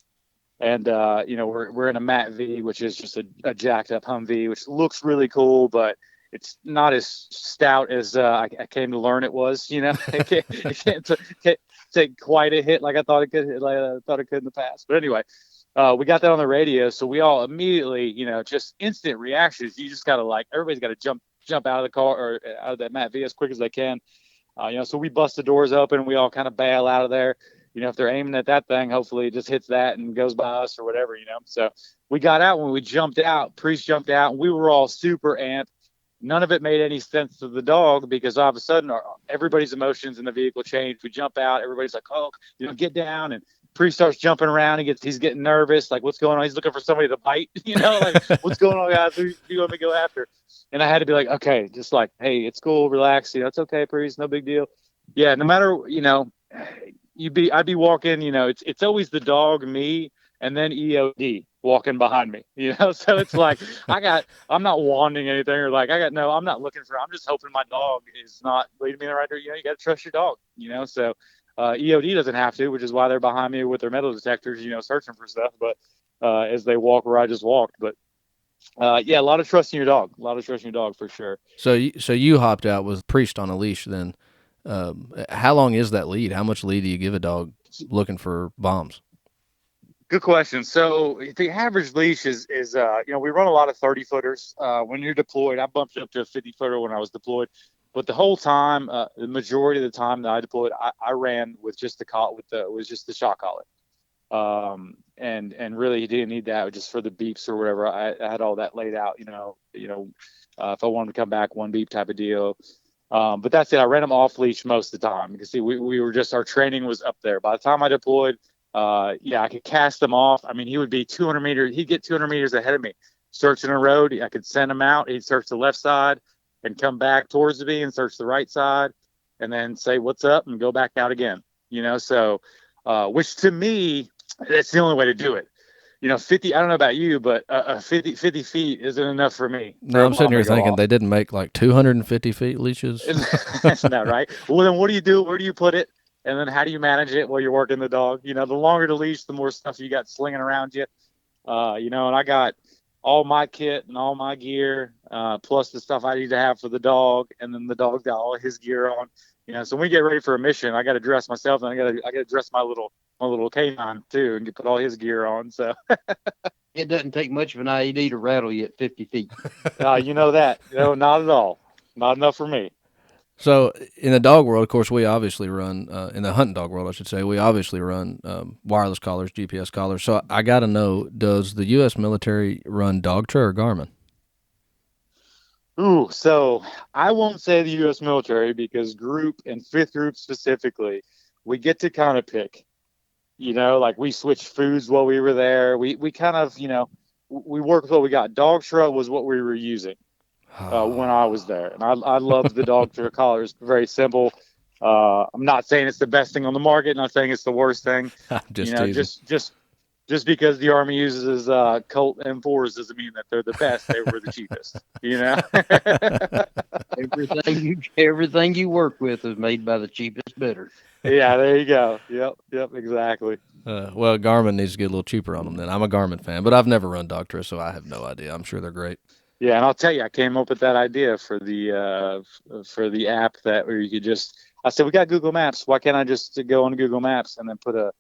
And we're in a Matt V, which is just a jacked up Humvee, which looks really cool, but it's not as stout as I came to learn it was. It can't take quite a hit like I thought it could. Like I thought it could in the past. But anyway, we got that on the radio, so we all immediately, just instant reactions. You just gotta everybody's got to jump out of the car or out of that Matt V as quick as they can. So we bust the doors open and we all kind of bail out of there. If they're aiming at that thing, hopefully it just hits that and goes by us or whatever, So we got out. When we jumped out, Priest jumped out, and we were all super amped. None of it made any sense to the dog because all of a sudden everybody's emotions in the vehicle changed. We jump out. Everybody's like, oh, get down. And Priest starts jumping around. He's getting nervous. Like, what's going on? He's looking for somebody to bite, like, what's going on, guys? Who do you want me to go after? And I had to be like, okay, just like, hey, it's cool. Relax. It's okay, Priest. No big deal. Yeah. No matter, I'd be walking, it's always the dog, me, and then EOD walking behind me, so it's like, I'm not wanting anything or I'm not looking I'm just hoping my dog is not leading me in the right direction. You got to trust your dog, so EOD doesn't have to, which is why they're behind me with their metal detectors, searching for stuff. But as they walk where I just walked, but a lot of trust in your dog, for sure. So you hopped out with Priest on a leash then. How long is that lead? How much lead do you give a dog looking for bombs? Good question. So the average leash is we run a lot of 30 footers. When you're deployed, I bumped up to a 50 footer when I was deployed, but the whole time, the majority of the time that I deployed, I ran with just the shock collar. And really you didn't need that just for the beeps or whatever. I had all that laid out, if I wanted to come back, one beep type of deal. But that's it. I ran him off leash most of the time. You can see we were our training was up there. By the time I deployed, I could cast him off. I mean, he would be 200 meters. He'd get 200 meters ahead of me, searching a road. I could send him out. He'd search the left side and come back towards me and search the right side and then say, what's up, and go back out again, So, which to me, that's the only way to do it. 50, I don't know about you, but 50 feet isn't enough for me. No, I'm sitting here thinking they didn't make like 250 feet leashes. That's not right. Well, then what do you do? Where do you put it? And then how do you manage it while you're working the dog? The longer the leash, the more stuff you got slinging around you. And I got all my kit and all my gear, plus the stuff I need to have for the dog. And then the dog's got all his gear on. So when we get ready for a mission, I got to dress myself and I got to dress my little canine too and put all his gear on. So it doesn't take much of an IED to rattle you at 50 feet. You know that. Not at all. Not enough for me. So in the dog world, of course, we obviously run, in the hunting dog world, I should say, we obviously run wireless collars, GPS collars. So I got to know, does the U.S. military run Dogtra or Garmin? Ooh, so I won't say the U.S. military because group and 5th group specifically, we get to kind of pick. We switched foods while we were there. We kind of, we worked with what we got. Dogtra was what we were using when I was there. And I love the Dogtra collar. It's very simple. I'm not saying it's the best thing on the market. Not saying it's the worst thing. Just because the Army uses Colt M4s doesn't mean that they're the best. They were the cheapest. Everything you work with is made by the cheapest bidder. Yeah, there you go. Yep, exactly. Well, Garmin needs to get a little cheaper on them then. I'm a Garmin fan, but I've never run Dogtra, so I have no idea. I'm sure they're great. Yeah, and I'll tell you, I came up with that idea for the app that where you could just. I said we got Google Maps. Why can't I just go on Google Maps and then put a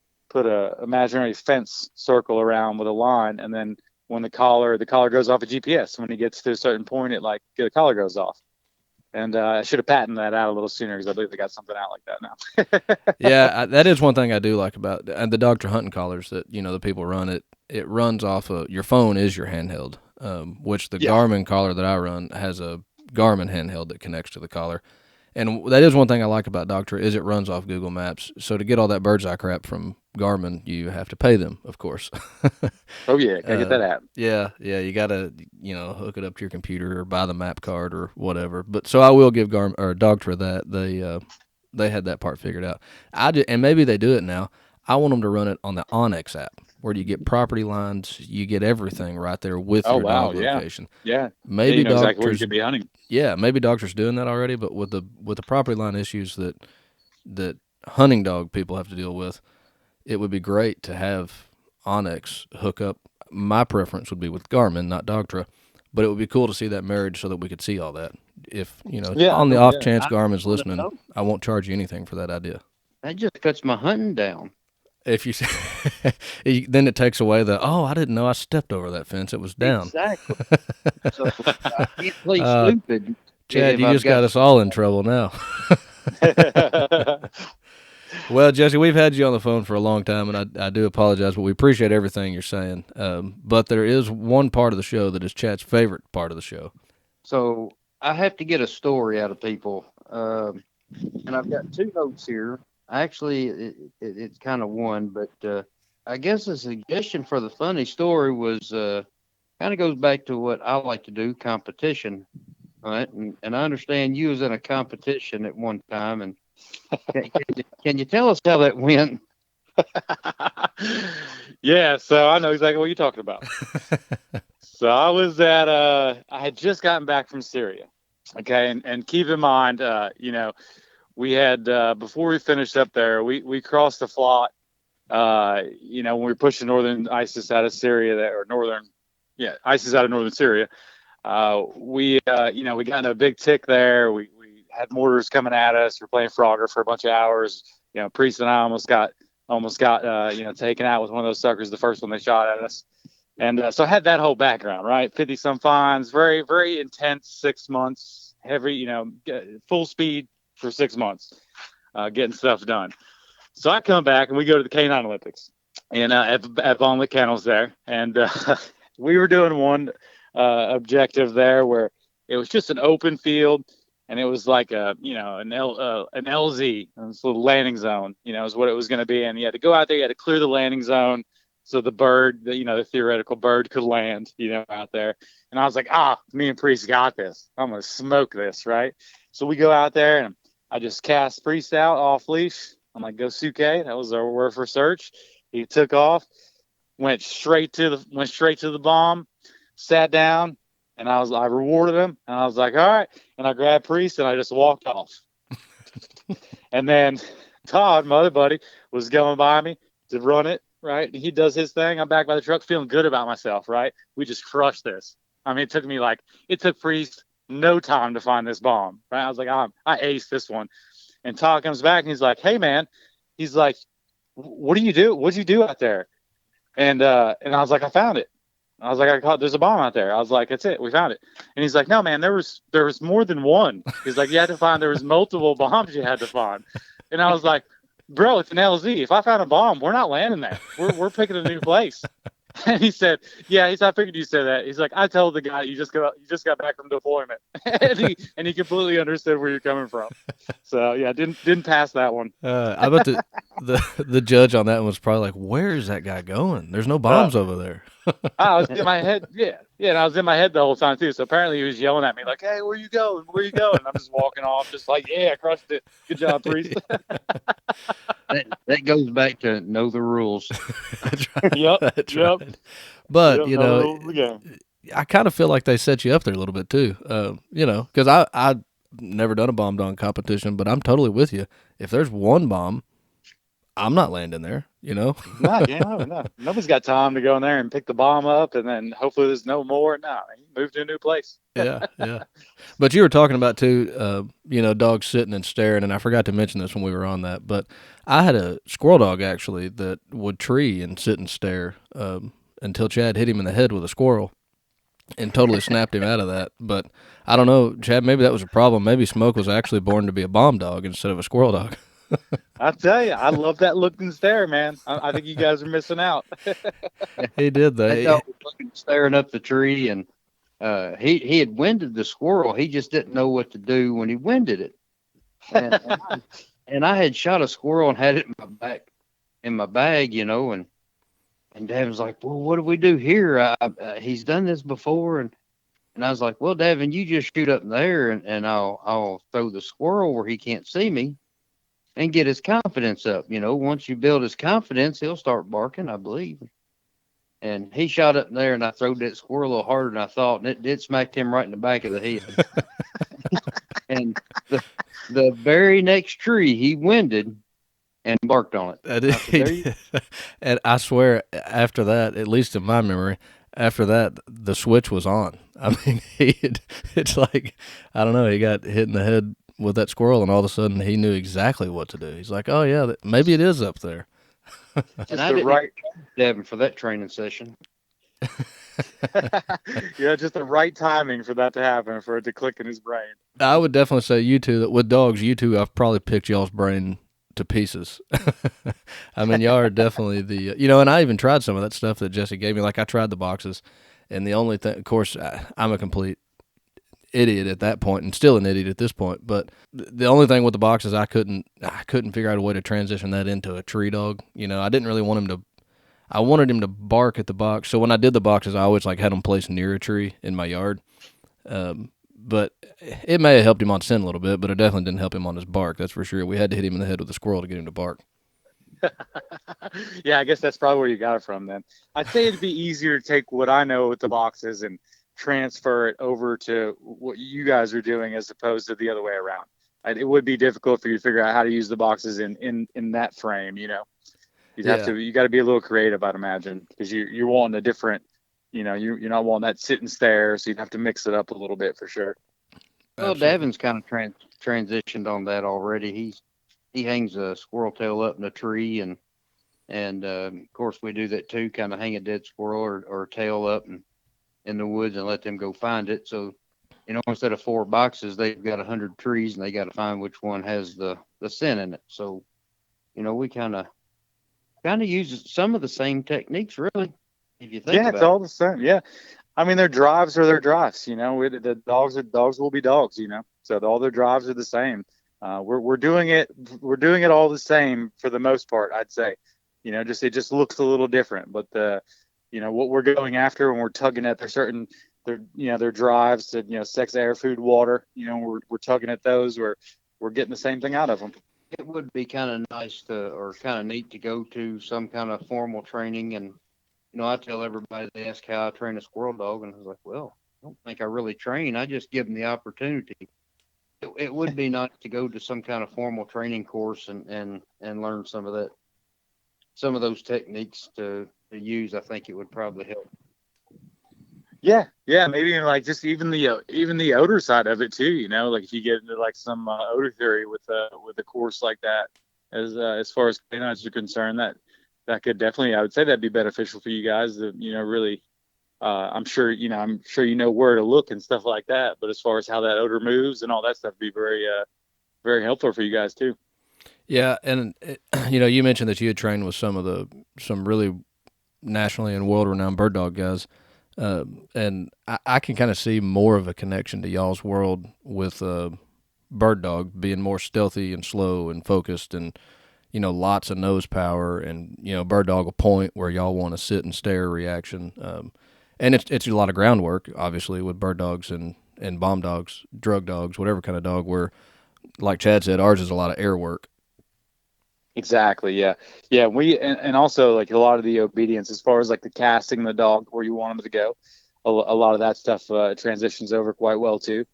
imaginary fence circle around with a line, and then when the collar goes off a GPS. When he gets to a certain point, the collar goes off. And I should have patented that out a little sooner because I believe they got something out like that now. Yeah, that is one thing I do like about and the Dogtra hunting collars that the people run it. it runs off of your phone is your handheld, which the Garmin collar that I run has a Garmin handheld that connects to the collar. And that is one thing I like about Doctra is it runs off Google Maps. So to get all that bird's eye crap from Garmin, you have to pay them, of course. Oh yeah, gotta get that app. Yeah, you gotta hook it up to your computer or buy the map card or whatever. But so I will give Garmin or Doctra that they had that part figured out. And maybe they do it now. I want them to run it on the Onyx app, where you get property lines, you get everything right there with your dog location. Yeah, maybe you know exactly where you should be hunting. Yeah, maybe Doctra's doing that already, but with the property line issues that hunting dog people have to deal with, it would be great to have Onyx hook up. My preference would be with Garmin, not Doctra, but it would be cool to see that marriage so that we could see all that. If on the off chance Garmin's listening, I won't charge you anything for that idea. That just cuts my hunting down. If you then it takes away I didn't know I stepped over that fence. It was down. Exactly. So I can't play stupid. Chad, you just got us all in trouble now. Well, Jesse, we've had you on the phone for a long time, and I do apologize, but we appreciate everything you're saying. But there is one part of the show that is Chad's favorite part of the show. So I have to get a story out of people, and I've got 2 notes here. Actually, it's kind of one, but I guess a suggestion for the funny story was kind of goes back to what I like to do, competition. All right, and I understand you was in a competition at one time, and can you tell us how that went? Yeah, so I know exactly what you're talking about. So I was at I had just gotten back from Syria. Okay, and keep in mind, we had before we finished up there, we crossed the Flat. When we were pushing northern ISIS out of Syria, ISIS out of northern Syria. We got in a big tick there. We had mortars coming at us. We're playing Frogger for a bunch of hours. Priest and I almost got taken out with one of those suckers, the first one they shot at us. And so I had that whole background, right? 50 some fines, very, very intense 6 months, heavy, full speed for 6 months, getting stuff done. So I come back and we go to the K9 Olympics and at Von Lick Kennels there. And we were doing one objective there where it was just an open field. And it was like an LZ, this little landing zone, is what it was going to be. And you had to go out there, you had to clear the landing zone so the bird, the theoretical bird could land, out there. And I was like, me and Priest got this. I'm going to smoke this, right? So we go out there and I just cast Priest out off leash. I'm like, go Suke. That was our word for search. He took off, went straight to the bomb, sat down. And I rewarded him, and I was like, all right. And I grabbed Priest, and I just walked off. And then Todd, my other buddy, was going by me to run it, right? And he does his thing. I'm back by the truck feeling good about myself, right? We just crushed this. I mean, it took Priest no time to find this bomb, right? I was like, I aced this one. And Todd comes back, and he's like, hey, man. He's like, what do you do? What'd you do out there? And I was like, I found it. I was like, there's a bomb out there. I was like, that's it. We found it. And he's like, no, man, there was more than one. He's like, there was multiple bombs you had to find. And I was like, bro, it's an LZ. If I found a bomb, we're not landing there. We're picking a new place. And he said, I figured you said that. He's like, I told the guy you just got back from deployment. and he completely understood where you're coming from. So yeah, didn't pass that one. I bet the judge on that one was probably like, where is that guy going? There's no bombs over there. I was in my head, and I was in my head the whole time too. So apparently he was yelling at me like, "Hey, where you going? Where you going?" And I'm just walking off, just like, "Yeah, I crushed it. Good job, Priest." that goes back to know the rules. That's right. Yep. That's Yep. right. But Yep, I kind of feel like they set you up there a little bit too. Because I never done a bomb dog competition, but I'm totally with you. If there's one bomb, I'm not landing there. No. Nobody's got time to go in there and pick the bomb up, and then hopefully there's no more. No, you move to a new place. Yeah. But you were talking about too, dogs sitting and staring, and I forgot to mention this when we were on that. But I had a squirrel dog actually that would tree and sit and stare until Chad hit him in the head with a squirrel and totally snapped him out of that. But I don't know, Chad. Maybe that was a problem. Maybe Smoke was actually born to be a bomb dog instead of a squirrel dog. I tell you, I love that look and stare, man. I think you guys are missing out. He did That dog that. was looking, staring up the tree, and he had winded the squirrel. He just didn't know what to do when he winded it. And I had shot a squirrel and had it in my bag, and Dad was like, "Well, what do we do here? He's done this before." And I was like, "Well, Davin, you just shoot up there, and I'll throw the squirrel where he can't see me, and get his confidence up. Once you build his confidence, he'll start barking, I believe." And he shot up there, and I throwed that squirrel a little harder than I thought, and it did smack him right in the back of the head. And the very next tree, he winded and barked on it. I did, I said, "There you." and I swear, after that, at least in my memory, after that, the switch was on. I mean, it's like, I don't know, he got hit in the head with that squirrel, and all of a sudden he knew exactly what to do. He's like, oh, yeah, maybe it is up there. And I didn't right Devin for that training session. Yeah, just the right timing for that to happen, for it to click in his brain. I would definitely say you two, that with dogs, you two, I've probably picked y'all's brain to pieces. I mean, y'all are definitely and I even tried some of that stuff that Jesse gave me. Like, I tried the boxes, and the only thing, of course, I'm a complete idiot at that point, and still an idiot at this point. But the only thing with the boxes, I couldn't figure out a way to transition that into a tree dog. I didn't really want him to. I wanted him to bark at the box. So when I did the boxes, I always had them placed near a tree in my yard. But it may have helped him on scent a little bit, but it definitely didn't help him on his bark. That's for sure. We had to hit him in the head with a squirrel to get him to bark. Yeah, I guess that's probably where you got it from then. I'd say it'd be easier to take what I know with the boxes and transfer it over to what you guys are doing as opposed to the other way around. It would be difficult for you to figure out how to use the boxes in that frame, You'd have to, you got to be a little creative, I'd imagine, because you're wanting a different, you're not wanting that sit and stare, so you'd have to mix it up a little bit for sure. Well, Absolutely. Davin's kind of transitioned on that already. He hangs a squirrel tail up in a tree, and of course we do that too. Kind of hang a dead squirrel or tail up in the woods and let them go find it. So instead of 4 boxes, they've got 100 trees, and they got to find which one has the scent in it. So we kind of use some of the same techniques, really, if you think Yeah, about it's all the same. Yeah, I mean, their drives are their drives. The dogs will be dogs. So all their drives are the same. We're doing it all the same for the most part, I'd say. It just looks a little different, but what we're going after when we're tugging at their drives to sex, air, food, water. We're tugging at those. We're getting the same thing out of them. It would be kind of nice or kind of neat to go to some kind of formal training. And I tell everybody, they ask how I train a squirrel dog, and I was like, well, I don't think I really train. I just give them the opportunity. It would be nice to go to some kind of formal training course and learn some of those techniques to use. I think it would probably help. Yeah, maybe just even the odor side of it too. Like if you get into some odor theory with a course like that, as far as canines are concerned, that could definitely, I would say, that'd be beneficial for you guys. To really, I'm sure where to look and stuff like that. But as far as how that odor moves and all that stuff, be very very helpful for you guys too. Yeah, and you mentioned that you had trained with some really nationally and world renowned bird dog guys. And I can kind of see more of a connection to y'all's world with bird dog being more stealthy and slow and focused, and lots of nose power, and bird dog will point where y'all want to sit and stare reaction. And it's a lot of groundwork, obviously, with bird dogs and bomb dogs, drug dogs, whatever kind of dog. Where, like Chad said, ours is a lot of air work. Exactly. Yeah. We and also a lot of the obedience, as far as the casting the dog where you want them to go, a lot of that stuff transitions over quite well too.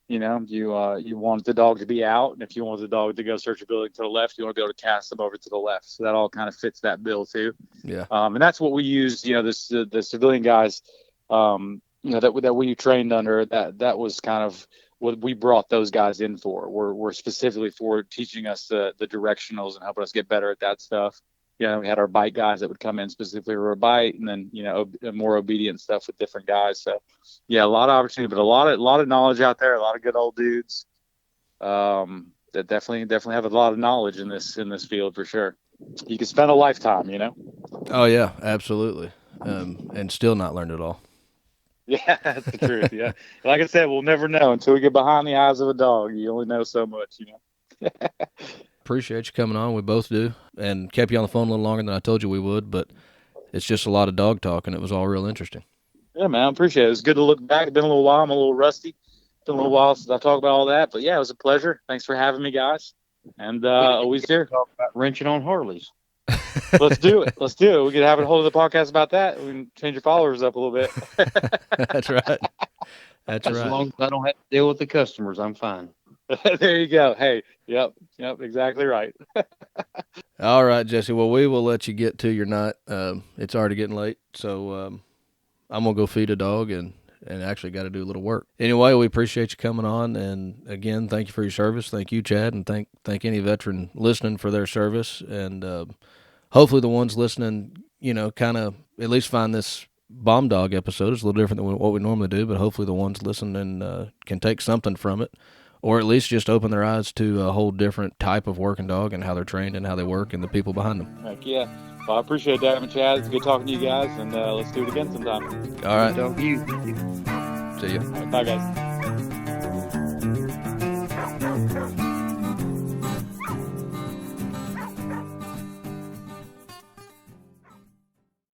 You want the dog to be out, and if you want the dog to go search a building to the left, you want to be able to cast them over to the left. So that all kind of fits that bill too. Yeah. And that's what we use. The civilian guys, that we trained under. That was kind of what we brought those guys in for. We're specifically for teaching us the directionals and helping us get better at that stuff. We had our bite guys that would come in specifically for a bite, and then more obedient stuff with different guys. So yeah, a lot of opportunity, but a lot of knowledge out there, a lot of good old dudes. that definitely have a lot of knowledge in this field for sure. You can spend a lifetime, you know. Oh yeah, absolutely, and still not learned it all. Yeah, that's the truth. Yeah, like I said, we'll never know until we get behind the eyes of a dog. You only know so much, you know. Appreciate you coming on. We both do, and kept you on the phone a little longer than I told you we would, but it's just a lot of dog talk, and it was all real interesting. Yeah, man, I appreciate it. It's good to look back. It's been a little while. I'm a little rusty. Been a little while since I talked about all that, but yeah, it was a pleasure. Thanks for having me, guys. And always here. Talk about wrenching on Harleys. Let's do it. Let's do it. We could have a whole other podcast about that. We can change your followers up a little bit. That's right. That's As right. long as I don't have to deal with the customers, I'm fine. There you go. Hey, yep, exactly right. All right, Jesse. Well, we will let you get to your night. It's already getting late, so I'm gonna go feed a dog and actually got to do a little work. Anyway, we appreciate you coming on, and again, thank you for your service. Thank you, Chad, and thank any veteran listening for their service, and hopefully the ones listening, kind of at least find this bomb dog episode. It's a little different than what we normally do, but hopefully the ones listening can take something from it, or at least just open their eyes to a whole different type of working dog and how they're trained and how they work and the people behind them. Heck yeah. Well, I appreciate that, Chad. It's good talking to you guys, and let's do it again sometime. All right. Dog, you. See you. All right, bye, guys.